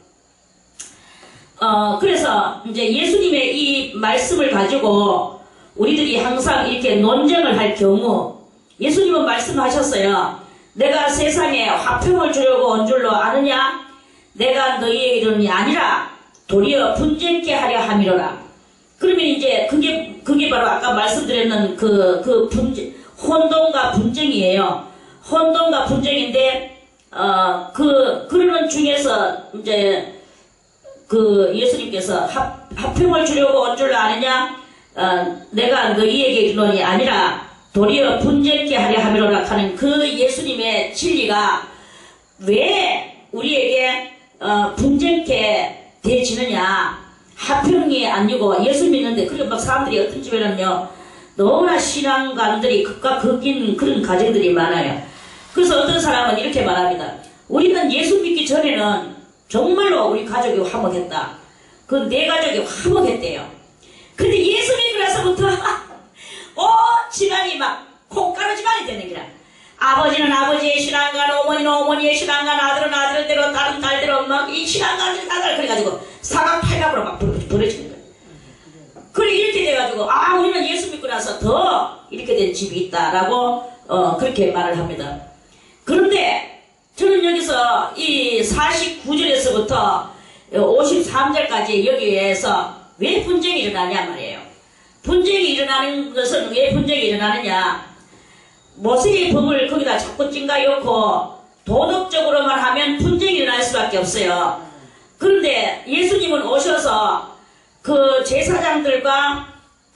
그래서 이제 예수님의 이 말씀을 가지고 우리들이 항상 이렇게 논쟁을 할 경우, 예수님은 말씀하셨어요. 내가 세상에 화평을 주려고 온 줄로 아느냐? 내가 너희에게 이르노니 아니라 도리어 분쟁케 하려 함이로라. 그러면 이제 그게 바로 아까 말씀드렸는 혼돈과 분쟁이에요. 혼돈과 분쟁인데, 그러는 중에서 이제 예수님께서 화평을 주려고 온 줄 아느냐? 내가 너희에게 이르노니 아니라 도리어 분쟁케 하려 함이로라 하는 그 예수님의 진리가 왜 우리에게 분쟁케 되지느냐? 화평이 아니고 예수 믿는데, 그리고 막 사람들이 어떤 집에는요 너무나 신앙관들이 극과 극인 그런 가정들이 많아요. 그래서 어떤 사람은 이렇게 말합니다. 우리는 예수 믿기 전에는 정말로 우리 가족이 화목했다. 그 내 가족이 화목했대요. 근데 예수 믿고 나서부터 집안이 막 콩가루 집안이 되는 거야. 아버지는 아버지의 신앙관, 어머니는 어머니의 신앙관, 아들은 아들대로, 다른 딸대로 막 이 신앙관들이 다들 그래가지고 사각팔각으로 막 벌어지는 거야. 그래 이렇게 돼가지고 우리는 예수 믿고 나서 더 이렇게 된 집이 있다라고 그렇게 말을 합니다. 그런데 저는 여기서 이 49절에서부터 53절까지 여기에서 왜 분쟁이 일어나냐 말이에요. 분쟁이 일어나는 것은 왜 분쟁이 일어나느냐? 모세의 법을 거기다 자꾸 찡가놓고 도덕적으로만 하면 분쟁이 일어날 수밖에 없어요. 그런데 예수님은 오셔서 그 제사장들과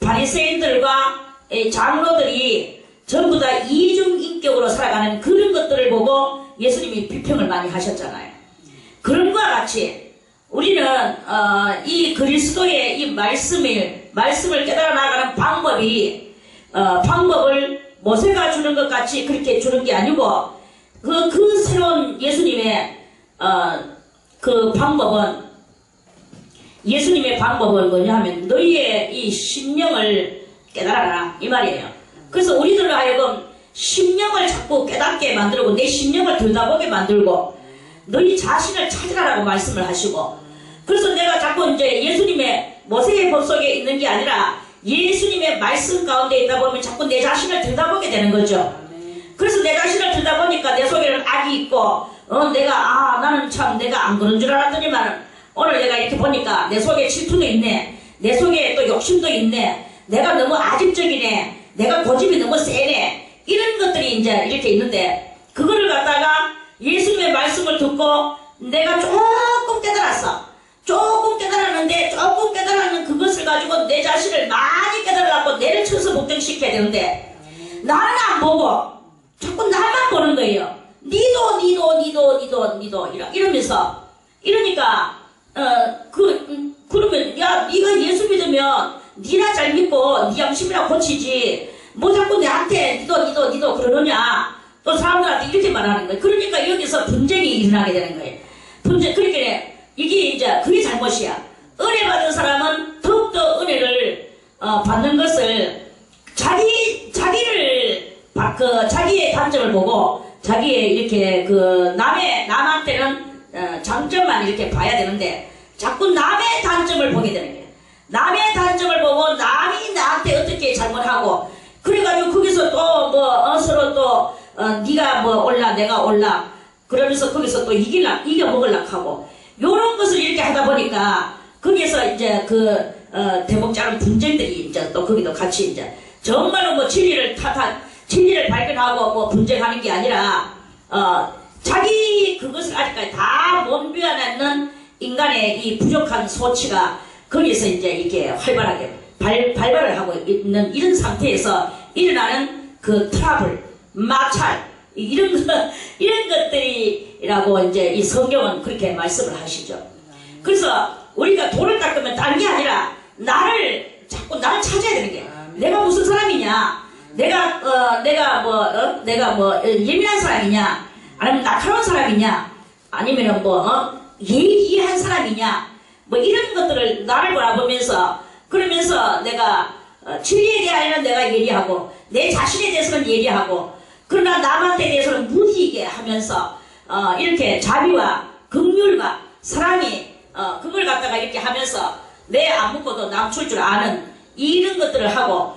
바리새인들과 장로들이 전부 다 이중인격으로 살아가는 그런 것들을 보고 예수님이 비평을 많이 하셨잖아요. 그런 것과 같이 우리는 이 그리스도의 이 말씀을 깨달아 나가는 방법을 모세가 주는 것 같이 그렇게 주는 게 아니고 그 새로운 예수님의 예수님의 방법은 뭐냐 하면 너희의 이 심령을 깨달아라 이 말이에요. 그래서 우리들로 하여금 심령을 자꾸 깨닫게 만들고 내 심령을 들여다보게 만들고 너희 자신을 찾으라라고 말씀을 하시고, 그래서 내가 자꾸 이제 예수님의 모세의 법 속에 있는 게 아니라 예수님의 말씀 가운데 있다 보면 자꾸 내 자신을 들여다보게 되는 거죠. 그래서 내 자신을 들여다보니까 내 속에는 악이 있고 나는 참 내가 안 그런 줄 알았더니만 오늘 내가 이렇게 보니까 내 속에 질투도 있네, 내 속에 또 욕심도 있네, 내가 너무 아집적이네, 내가 고집이 너무 세네, 이런 것들이 이제 이렇게 있는데, 그거를 갖다가 예수님의 말씀을 듣고 내가 조금 깨달았어. 조금 깨달았는데 조금 깨달았는 그것을 가지고 내 자신을 많이 깨달아갖고 내를 쳐서 복종시켜야 되는데 나는 안 보고 자꾸 나만 보는 거예요. 니도 이러면서 이러니까 그러면 야 네가 예수 믿으면 니나 잘 믿고 니 양심이나 고치지 뭐 자꾸 내한테 니도 그러느냐 또 사람들한테 이렇게 말하는 거예요. 그러니까 여기서 분쟁이 일어나게 되는 거예요. 그러니까 이게 이제 그게 잘못이야. 은혜 받은 사람은 더욱더 은혜를 받는 것을 자기의 단점을 보고 자기의 이렇게 남한테는 장점만 이렇게 봐야 되는데 자꾸 남의 단점을 보게 되는 거예요. 남의 단점을 보고 남이 나한테 어떻게 잘못하고 그래가지고 거기서 또 서로 또 네가 뭐 올라 내가 올라 그러면서 거기서 또 이겨먹으려고 하고 요런 것을 이렇게 하다 보니까 거기에서 이제 대목자는 분쟁들이 이제 또 거기도 같이 이제 정말로 뭐 진리를 발견하고 뭐 분쟁하는 게 아니라 자기 그것을 아직까지 다 못 비워내는 인간의 이 부족한 소치가 거기에서 이제 이렇게 활발하게 발발을 하고 있는 이런 상태에서 일어나는 그 트러블, 마찰 이런 것들이라고 이제 이 성경은 그렇게 말씀을 하시죠. 그래서 우리가 돌을 닦으면 딴 게 아니라 자꾸 나를 찾아야 되는 게 내가 무슨 사람이냐, 내가 뭐 예민한 사람이냐, 아니면 날카로운 사람이냐, 아니면 예의한 사람이냐, 뭐 이런 것들을 나를 바라보면서 그러면서 내가 진리에 대하여는 내가 예리하고 내 자신에 대해서는 예리하고 그러나 남한테 대해서는 무디게 하면서 이렇게 자비와 긍휼과 사랑이 그걸 갖다가 이렇게 하면서 내 안 묻고도 남출 줄 아는 이런 것들을 하고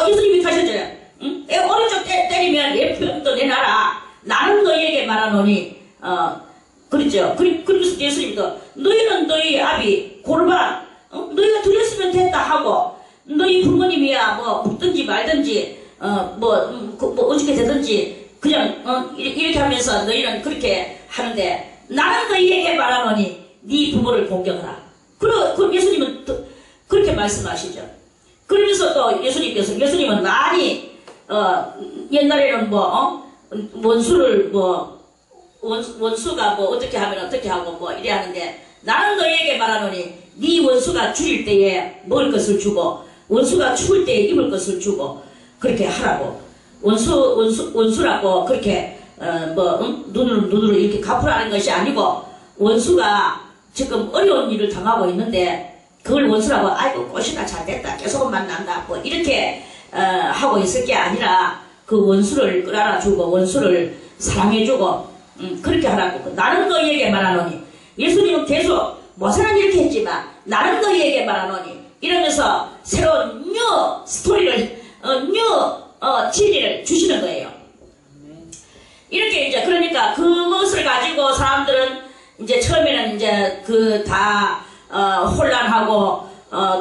예수님이 하셨잖아요. 응? 오른쪽 때리면 왼편도 내놔라. 나는 너희에게 말하노니 그렇죠. 그러면서 예수님도 너희는 너희 아비 골반 너희가 들였으면 됐다 하고 너희 부모님이야 뭐 묻든지 말든지 어떻게 되든지 그냥 이렇게 하면서 너희는 그렇게 하는데 나는 너희에게 말하노니 네 부모를 공경하라. 그럼 예수님은 또 그렇게 말씀하시죠. 그러면서 또 예수님은 많이 옛날에는 원수를 원수가 어떻게 하면 어떻게 하고 이래 하는데 나는 너희에게 말하노니 네 원수가 줄일 때에 먹을 것을 주고 원수가 추울 때에 입을 것을 주고 그렇게 하라고 원수라고 그렇게 눈으로 이렇게 갚으라는 것이 아니고 원수가 지금 어려운 일을 당하고 있는데 그걸 원수라고 아이고 꽃이나 잘됐다 계속 만난다 이렇게 하고 있을 게 아니라 그 원수를 끌어안아주고 원수를 사랑해주고 그렇게 하라고. 나는 너희에게 말하노니 예수님은 계속 모세는 이렇게 했지만 나는 너희에게 말하노니 이러면서 새로운 뉴 스토리를 진리를 주시는 거예요. 이렇게 이제 그러니까 그것을 가지고 사람들은 이제 처음에는 이제 다 혼란하고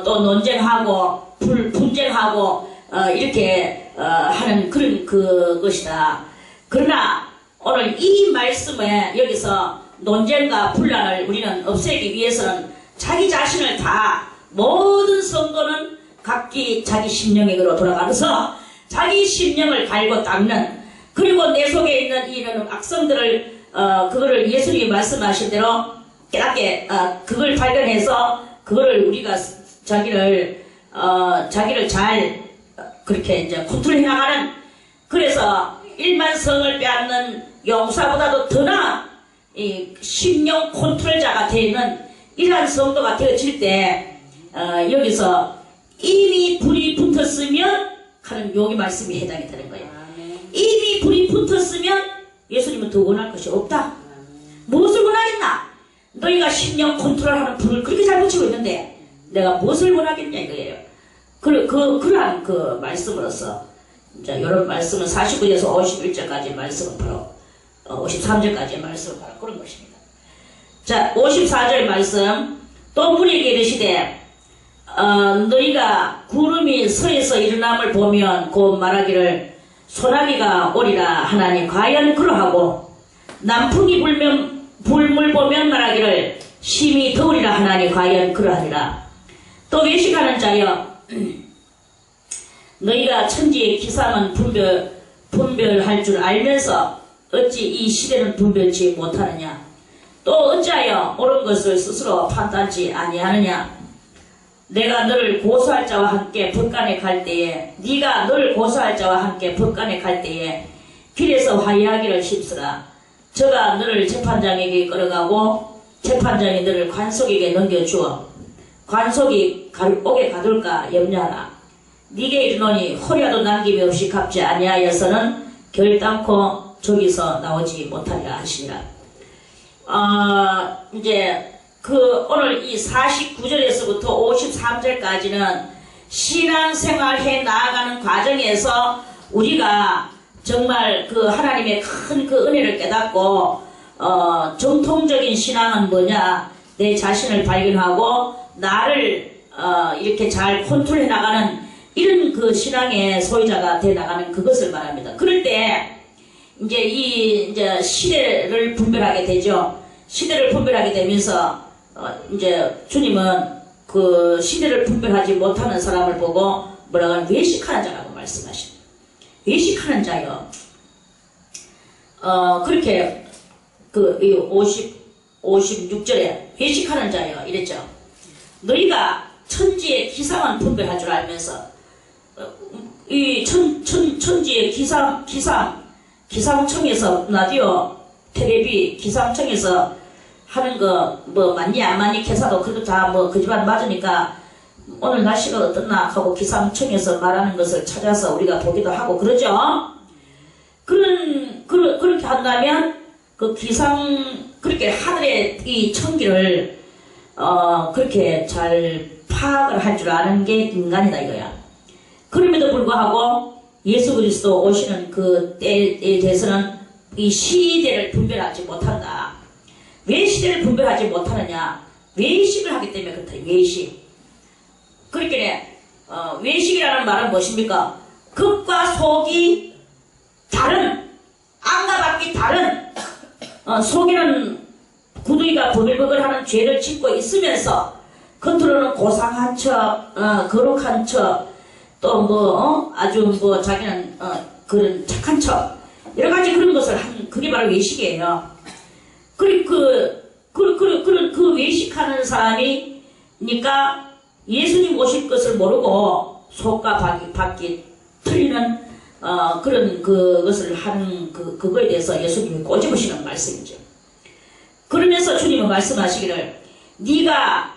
또 논쟁하고 분쟁하고 이렇게 하는 그런 그것이다. 그러나 오늘 이 말씀에 여기서 논쟁과 분란을 우리는 없애기 위해서는 자기 자신을 다 모든 성도는 각기 자기 심령에게로 돌아가면서 자기 심령을 갈고 닦는 그리고 내 속에 있는 이런 악성들을 그거를 예수님이 말씀하신 대로 깨닫게 그걸 발견해서 그거를 우리가 자기를 잘 그렇게 이제 컨트롤해 나가는 그래서 일만성을 빼앗는 용사보다도 더 나은 이 심령 컨트롤자가 되는 이러한 성도가 되어질 때 여기서 이미 불이 붙었으면 하는 여기 말씀이 해당이 되는 거예요. 이미 불이 붙었으면 예수님은 더 원할 것이 없다. 무엇을 원하겠나? 너희가 심령 컨트롤하는 불을 그렇게 잘 붙이고 있는데 내가 무엇을 원하겠냐 이거예요. 그러한 그 말씀으로서 자, 이런 말씀은 49절에서 51절까지 말씀은 바로 53절까지의 말씀은 바로 그런 것입니다. 자, 54절 말씀 또 무리에게 이르시되 너희가 구름이 서에서 일어남을 보면 곧 말하기를 소나기가 오리라 하나니 과연 그러하고 남풍이 불물 보면 말하기를 심히 더우리라 하나니 과연 그러하리라. 또 외식하는 자여 너희가 천지의 기상은 분별할 줄 알면서 어찌 이 시대는 분별치 못하느냐. 또 어찌하여 옳은 것을 스스로 판단치 아니하느냐. 내가 너를 고소할 자와 함께 법관에 갈 때에 네가 너를 고소할 자와 함께 법관에 갈 때에 길에서 화해하기를 힘쓰라. 저가 너를 재판장에게 끌어가고 재판장이 너를 관속에게 넘겨주어 관속이 옥에 가둘까 염려하라. 네게 이르노니 호리라도 남김이 없이 갚지 아니하여서는 결단코 저기서 나오지 못하리라 하시니라. 이제 오늘 이 49절에서부터 53절까지는 신앙생활 해 나아가는 과정에서 우리가 정말 하나님의 큰 은혜를 깨닫고 정통적인 신앙은 뭐냐, 내 자신을 발견하고 나를 이렇게 잘 컨트롤해 나가는 이런 신앙의 소유자가 돼 나가는 그것을 말합니다. 그럴 때 이제 시대를 분별하게 되죠. 시대를 분별하게 되면서 이제 주님은 시대를 분별하지 못하는 사람을 보고 뭐라고 하면 외식하는 자라고 말씀하십니다. 외식하는 자요. 그렇게 56절에 외식하는 자요 이랬죠. 너희가 천지의 기상은 분별할 줄 알면서 이 천지의 기상청에서 라디오 텔레비 기상청에서 하는 거 뭐 맞니 안 맞니 계산도 그래도 다 그 집안 맞으니까 오늘 날씨가 어떻나 하고 기상청에서 말하는 것을 찾아서 우리가 보기도 하고 그러죠. 그렇게 한다면 그렇게 하늘의 이 천기를 그렇게 잘 파악을 할 줄 아는 게 인간이다 이거야. 그럼에도 불구하고 예수 그리스도 오시는 그 때에 대해서는 이 시대를 분별하지 못한다. 왜 시대를 분별하지 못하느냐? 외식을 하기 때문에 그렇다. 외식. 그렇게 외식이라는 말은 무엇입니까? 겉과 속이 다른, 안과 밖이 다른, 속에는 구두이가 버글버글하는 죄를 짓고 있으면서 겉으로는 고상한 척, 거룩한 척, 또 아주 자기는 그런 착한 척, 여러 가지 그런 것을 그게 바로 외식이에요. 그 외식하는 사람이니까 예수님 오실 것을 모르고 속과 밖이 틀리는 그런 그것을 하는 그거에 대해서 예수님이 꼬집으시는 말씀이죠. 그러면서 주님은 말씀하시기를 네가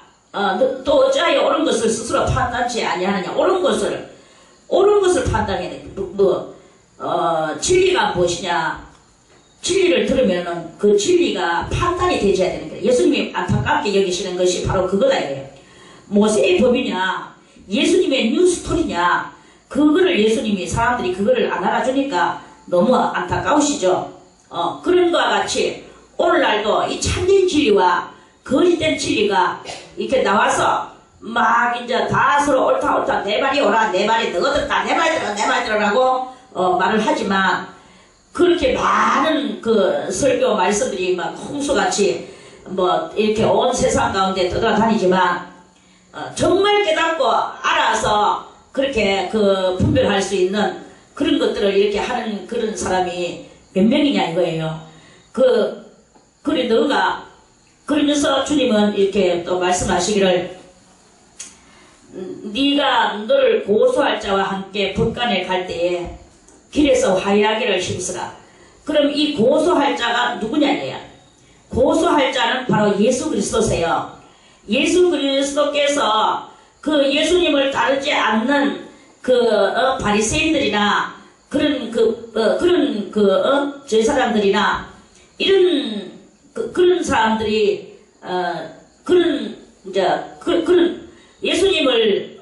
또 어찌하여 옳은 것을 스스로 판단치 아니하느냐. 옳은 것을 판단해야 돼. 진리가 무엇이냐. 진리를 들으면은 그 진리가 판단이 되셔야 되는 거예요. 예수님이 안타깝게 여기시는 것이 바로 그거다 이거예요. 모세의 법이냐, 예수님의 뉴스토리냐, 그거를 예수님이 사람들이 그거를 안 알아주니까 너무 안타까우시죠. 그런 것과 같이 오늘날도 이 참된 진리와 거짓된 진리가 이렇게 나와서 막 이제 다 서로 옳다 내 말이 옳아 내 말이 너거든다 내 말 들어 내 말 들어라고 말을 하지만 그렇게 많은 설교 말씀들이 막 홍수같이 이렇게 온 세상 가운데 떠돌아다니지만 정말 깨닫고 알아서 그렇게 분별할 수 있는 그런 것들을 이렇게 하는 그런 사람이 몇 명이냐 이거예요. 그래 너가 그러면서 주님은 이렇게 또 말씀하시기를 네가 너를 고소할 자와 함께 법관에 갈 때에 길에서 화해하기를 힘쓰라. 그럼 이 고소할 자가 누구냐냐? 고소할 자는 바로 예수 그리스도세요. 예수 그리스도께서 예수님을 따르지 않는 바리새인들이나 저 사람들이나 이런 그런 사람들이 그런 예수님을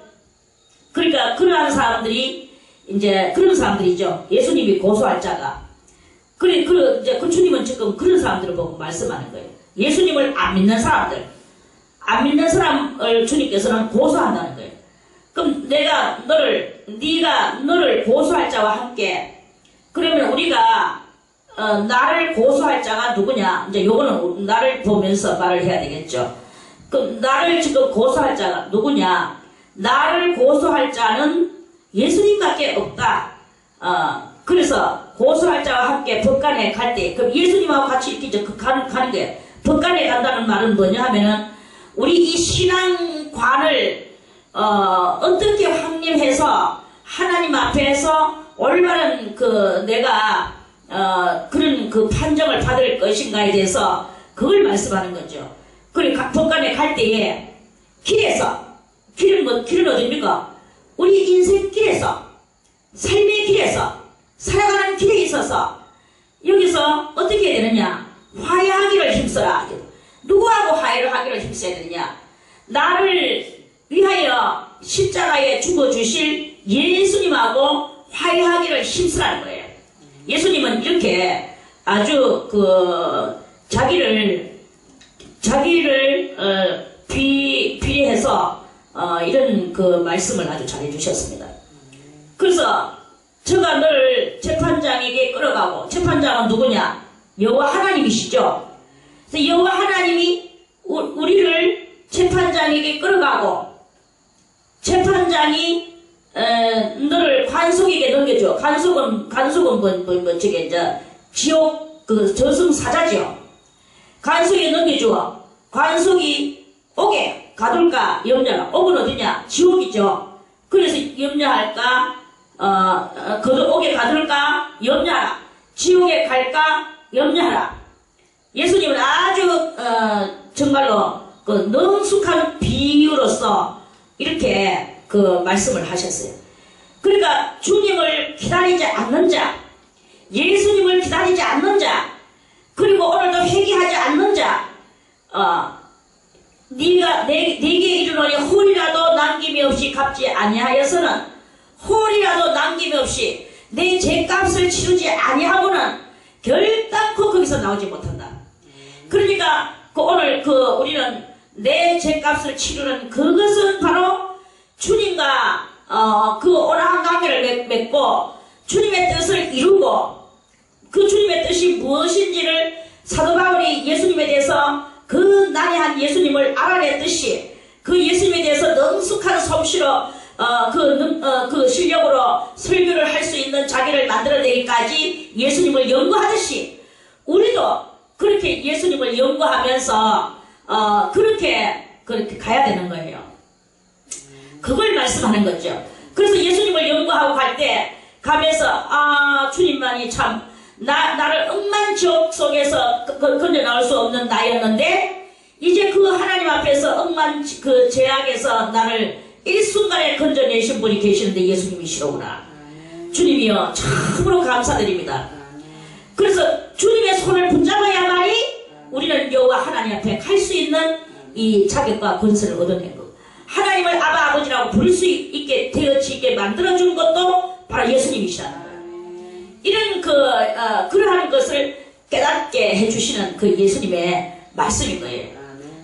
그러니까 그러한 사람들이 이제 그런 사람들이죠. 예수님이 고소할 자가. 이제 주님은 지금 그런 사람들을 보고 말씀하는 거예요. 예수님을 안 믿는 사람들. 안 믿는 사람을 주님께서는 고소한다는 거예요. 그럼 네가 너를 고소할 자와 함께 그러면 우리가 나를 고소할 자가 누구냐? 이제 요거는 나를 보면서 말을 해야 되겠죠. 그럼 나를 지금 고소할 자가 누구냐? 나를 고소할 자는 예수님밖에 없다. 그래서 고소할 자와 함께 법관에 갈 때, 그럼 예수님하고 같이 이렇게 가는 거예요. 법관에 간다는 말은 뭐냐 하면은 우리 이 신앙관을 어떻게 확립해서 하나님 앞에서 올바른 내가 그런 판정을 받을 것인가에 대해서 그걸 말씀하는 거죠. 그리고 법관에 갈 때에 길은 어딥니까? 우리 인생 길에서, 삶의 길에서, 살아가는 길에 있어서 여기서 어떻게 해야 되느냐? 화해하기를 힘써라. 누구하고 화해를 하기를 힘써야 되느냐? 나를 위하여 십자가에 죽어주실 예수님하고 화해하기를 힘쓰라는 거예요. 예수님은 이렇게 아주 자기를 비례해서 이런 말씀을 아주 잘해 주셨습니다. 그래서 제가 늘 재판장에게 끌어가고, 재판장은 누구냐? 여호와 하나님이시죠. 그래서 여호와 하나님이 우리를 재판장에게 끌어가고, 재판장이 너를 관속에게 넘겨줘. 관속은 저게 이제 지옥 저승사자죠. 관속에 넘겨줘. 관속이 옥에 가둘까 염려라. 옥은 어디냐? 지옥이죠. 그래서 염려할까? 옥에 가둘까? 염려하라. 지옥에 갈까? 염려하라. 예수님은 아주 정말로 능숙한 비유로서 이렇게 말씀을 하셨어요. 그러니까 주님을 기다리지 않는 자, 예수님을 기다리지 않는 자, 그리고 오늘도 회개하지 않는 자, 네가 내게 이르노니 홀이라도 남김이 없이 갚지 아니하여서는, 홀이라도 남김이 없이 내 죄값을 치르지 아니하고는 결단코 거기서 나오지 못한다. 그러니까 오늘 우리는 내 죄값을 치르는 그것은 바로 주님과 오락한 관계를 맺고 주님의 뜻을 이루고, 그 주님의 뜻이 무엇인지를 사도 바울이 예수님에 대해서 그 난해한 예수님을 알아냈듯이 그 예수님에 대해서 능숙한 솜씨로 그 실력으로 설교를 할 수 있는 자기를 만들어내기까지 예수님을 연구하듯이 우리도 그렇게 예수님을 연구하면서 그렇게 가야 되는 거예요. 그걸 말씀하는 거죠. 그래서 예수님을 연구하고 갈 때 가면서 주님만이 참 나를 억만지옥 속에서 건져 나올 수 없는 나였는데 이제 그 하나님 앞에서 죄악에서 나를 일순간에 건져내신 분이 계시는데 예수님이시로구나. 주님이여 참으로 감사드립니다. 그래서 주님의 손을 붙잡아야만이 우리는 여호와 하나님 앞에 갈 수 있는 이 자격과 권세를 얻어낸 것. 하나님을 아버지라고 부를 수 있게 되어지게 만들어준 것도 바로 예수님이시라는 거예요. 이런 그러한 것을 깨닫게 해주시는 그 예수님의 말씀인 거예요.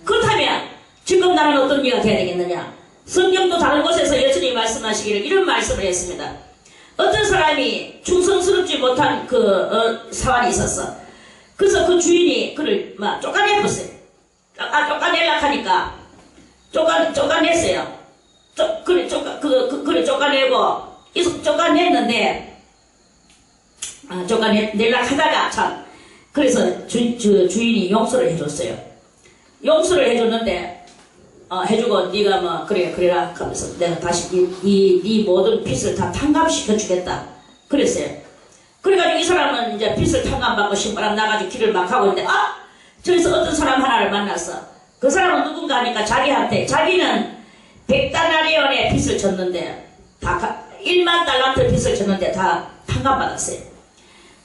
그렇다면 지금 나는 어떤 이가 돼야 되겠느냐? 성경도 다른 곳에서 예수님이 말씀하시기를 이런 말씀을 했습니다. 어떤 사람이 충성스럽지 못한 사환이 있었어. 그래서 그 주인이 그를 막 쫓아내었어요. 쫓아내려고 하니까 쫓아냈어요. 그래 쫓아내고 쫓아냈는데 쫓아내려고 하다가 참 그래서 주인이 용서를 해줬어요. 용서를 해줬는데 해주고 네가 뭐 그래라 하면서 내가 다시 네 모든 빚을 다 탕감시켜 주겠다 그랬어요. 그래가지고 이 사람은 이제 빚을 탕감받고 신바람 나가지고 길을 막 가고 있는데 저기서 어떤 사람 하나를 만났어. 그 사람은 누군가 하니까 자기는 100다나리온의 빚을 졌는데 다 1만 달란트 빚을 졌는데 다 탕감받았어요.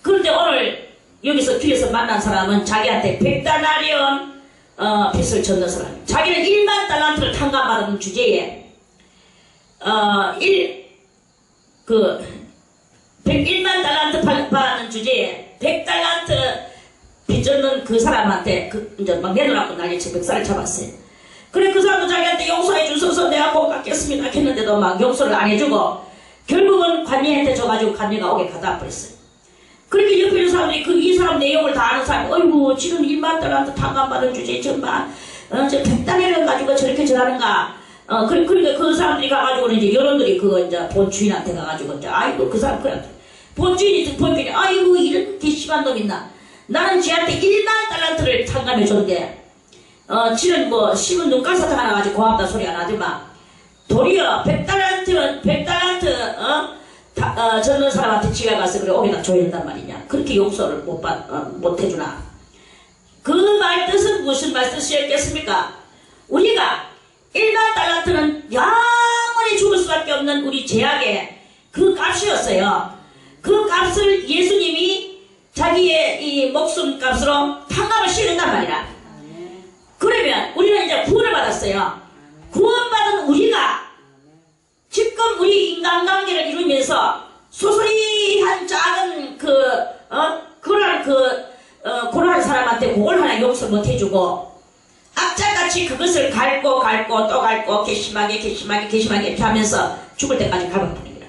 그런데 오늘 여기서 길에서 만난 사람은 자기한테 100다나리온 빚을 졌는 사람. 자기는 1만 달란트를 탕감받은 주제에 101만 달란트 받는 주제에 100달란트 빚 졌는 그 사람한테 이제 막 내놓으라고 난리쳐 멱살을 잡았어요. 그래 그 사람도 자기한테 용서해 주셔서 내가 복 갚겠습니다 했는데도 막 용서를 안 해주고 결국은 관리한테 줘가지고 관리가 오게 가다 버렸어요. 그렇게 옆에 있는 사람들이 이 사람 내용을 다 아는 사람이 어이구 지금 1만 달란트 탕감받은 주제에 정말 저 100달러를 가지고 저렇게 저러는가. 그러니까 그 사람들이 가가지고는 이제 여론들이 이제 본 주인한테 가가지고 이제 아이고 그 사람 그래. 본 주인이 아이고 이런 게 심한 놈 있나. 나는 쟤한테 1만 달란트를 탕감해 줬는데 지는 뭐 씹은 눈깔 사탕 하나 가지고 고맙다 소리 안 하지만 도리어 100달란트 젊은 사람한테 지가 가서 그래 오게다 줘야 된단 말이냐. 그렇게 용서를 못 해주나. 그 말 뜻은 무슨 말 뜻이었겠습니까? 우리가 1만 달란트는 영원히 죽을 수밖에 없는 우리 죄악의 그 값이었어요. 그 값을 예수님이 자기의 이 목숨 값으로 탕감을 씌운단 말이라. 그러면 우리는 이제 구원을 받았어요. 구원받은 우리가 지금 우리 인간관계를 이루면서 소소리한 작은 고라한 사람한테 그걸 하나 용서 못 해주고 악자같이 그것을 갈고 또 갈고 괘씸하게 이렇게 하면서 죽을 때까지 갚아버립니다.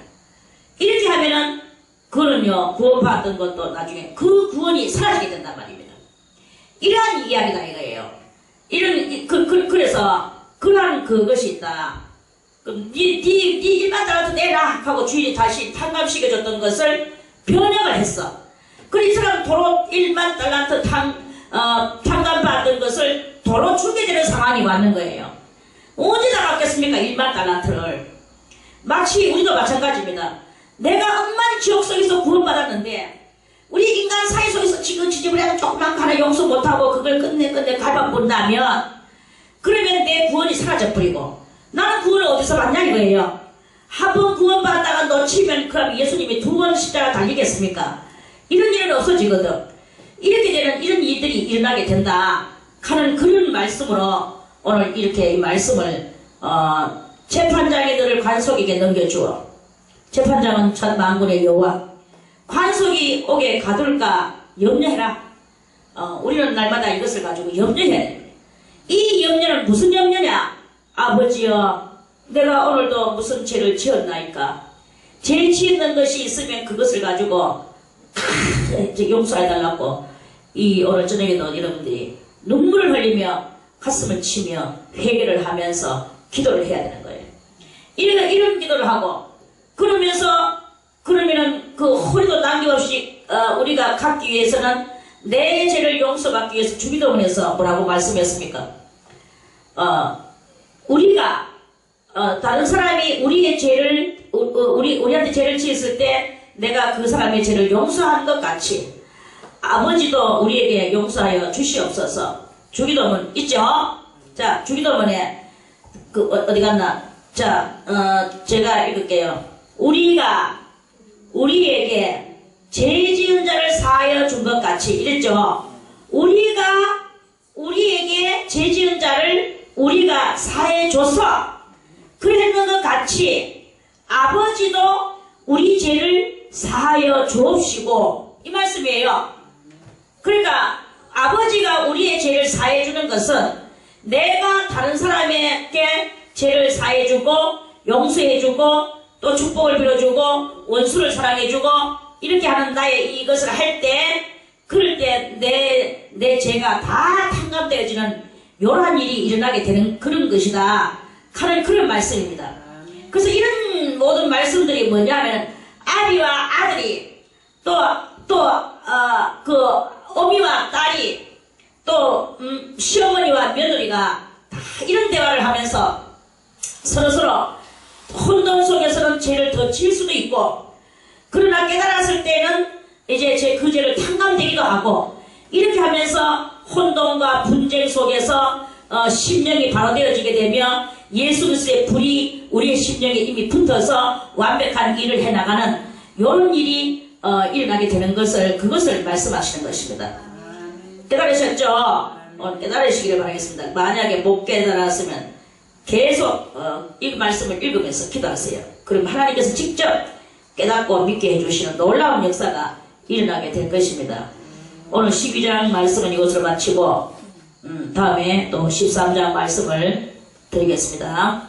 이렇게 하면은 그거는요 구원받은 것도 나중에 그 구원이 사라지게 된단 말입니다. 이러한 이야기다 이거예요. 그래서 그러한 그것이 있다. 그럼 네 1만 달란트 내라 하고 주인이 다시 탕감시켜줬던 것을 변형을 했어. 그래서 이 사람 도로 1만 달란트 탕감받은 것을 도로 주게 되는 상황이 왔는 거예요. 어디다 받겠습니까? 1만 달란트를. 마치 우리도 마찬가지입니다. 내가 엄만 지옥 속에서 구원받았는데 우리 인간 사회 속에서 지금 지지부리하는 조그만 거 하나 용서 못하고 그걸 끝내 갚아본다면 그러면 내 구원이 사라져버리고 나는 구원을 어디서 받냐 이거예요. 한 번 구원받았다가 놓치면 그럼 예수님이 두 번 십자가 달리겠습니까? 이런 일은 없어지거든. 이렇게 되는 이런 일들이 일어나게 된다 하는 그런 말씀으로 오늘 이렇게 이 말씀을 재판장이 너를 관속에게 넘겨주어. 재판장은 첫 만군의 여호와. 관속이 오게 가둘까 염려해라. 우리는 날마다 이것을 가지고 염려해야 됩니다. 이 염려는 무슨 염려냐? 아버지여 내가 오늘도 무슨 죄를 지었나이까? 죄 지었는 것이 있으면 그것을 가지고 용서해달라고 이 오늘 저녁에도 여러분들이 눈물을 흘리며 가슴을 치며 회개를 하면서 기도를 해야 되는 거예요. 이런 기도를 하고 그러면은 그 허리도 남김없이 우리가 갖기 위해서는 내 죄를 용서받기 위해서 주기도문에서 뭐라고 말씀했습니까? 우리가 다른 사람이 우리의 죄를 우리한테 죄를 지었을 때 내가 그 사람의 죄를 용서한 것 같이 아버지도 우리에게 용서하여 주시옵소서. 주기도문 있죠? 자, 주기도문에 어디 갔나? 자, 제가 읽을게요. 우리가 우리에게 죄 지은 자를 사하여 준 것 같이 이랬죠? 우리가 우리에게 죄 지은 자를 우리가 사해 줘서 그랬는 것 같이 아버지도 우리 죄를 사하여 주옵시고 이 말씀이에요. 그러니까 아버지가 우리의 죄를 사해 주는 것은 내가 다른 사람에게 죄를 사해 주고 용서해 주고 또 축복을 빌어주고 원수를 사랑해 주고 이렇게 하는 나의 이것을 할 때 그럴 때 내 죄가 다 탕감되어지는 이러한 일이 일어나게 되는 그런 것이다 하는 그런 말씀입니다. 그래서 이런 모든 말씀들이 뭐냐면 아비와 아들이 그 어미와 딸이 또 시어머니와 며느리가 다 이런 대화를 하면서 서로서로 혼돈 속에서는 죄를 더 지을 수도 있고 그러나 깨달았을 때는 이제 그 죄를 탕감되기도 하고 이렇게 하면서 혼돈과 분쟁 속에서 심령이 바로 되어지게 되며 예수 그리스도의 불이 우리의 심령에 이미 붙어서 완벽한 일을 해나가는 이런 일이 일어나게 되는 그것을 말씀하시는 것입니다. 깨달으셨죠? 깨달으시기를 바라겠습니다. 만약에 못 깨달았으면 계속 이 말씀을 읽으면서 기도하세요. 그럼 하나님께서 직접 깨닫고 믿게 해주시는 놀라운 역사가 일어나게 될 것입니다. 오늘 12장 말씀은 이것으로 마치고 다음에 또 13장 말씀을 드리겠습니다.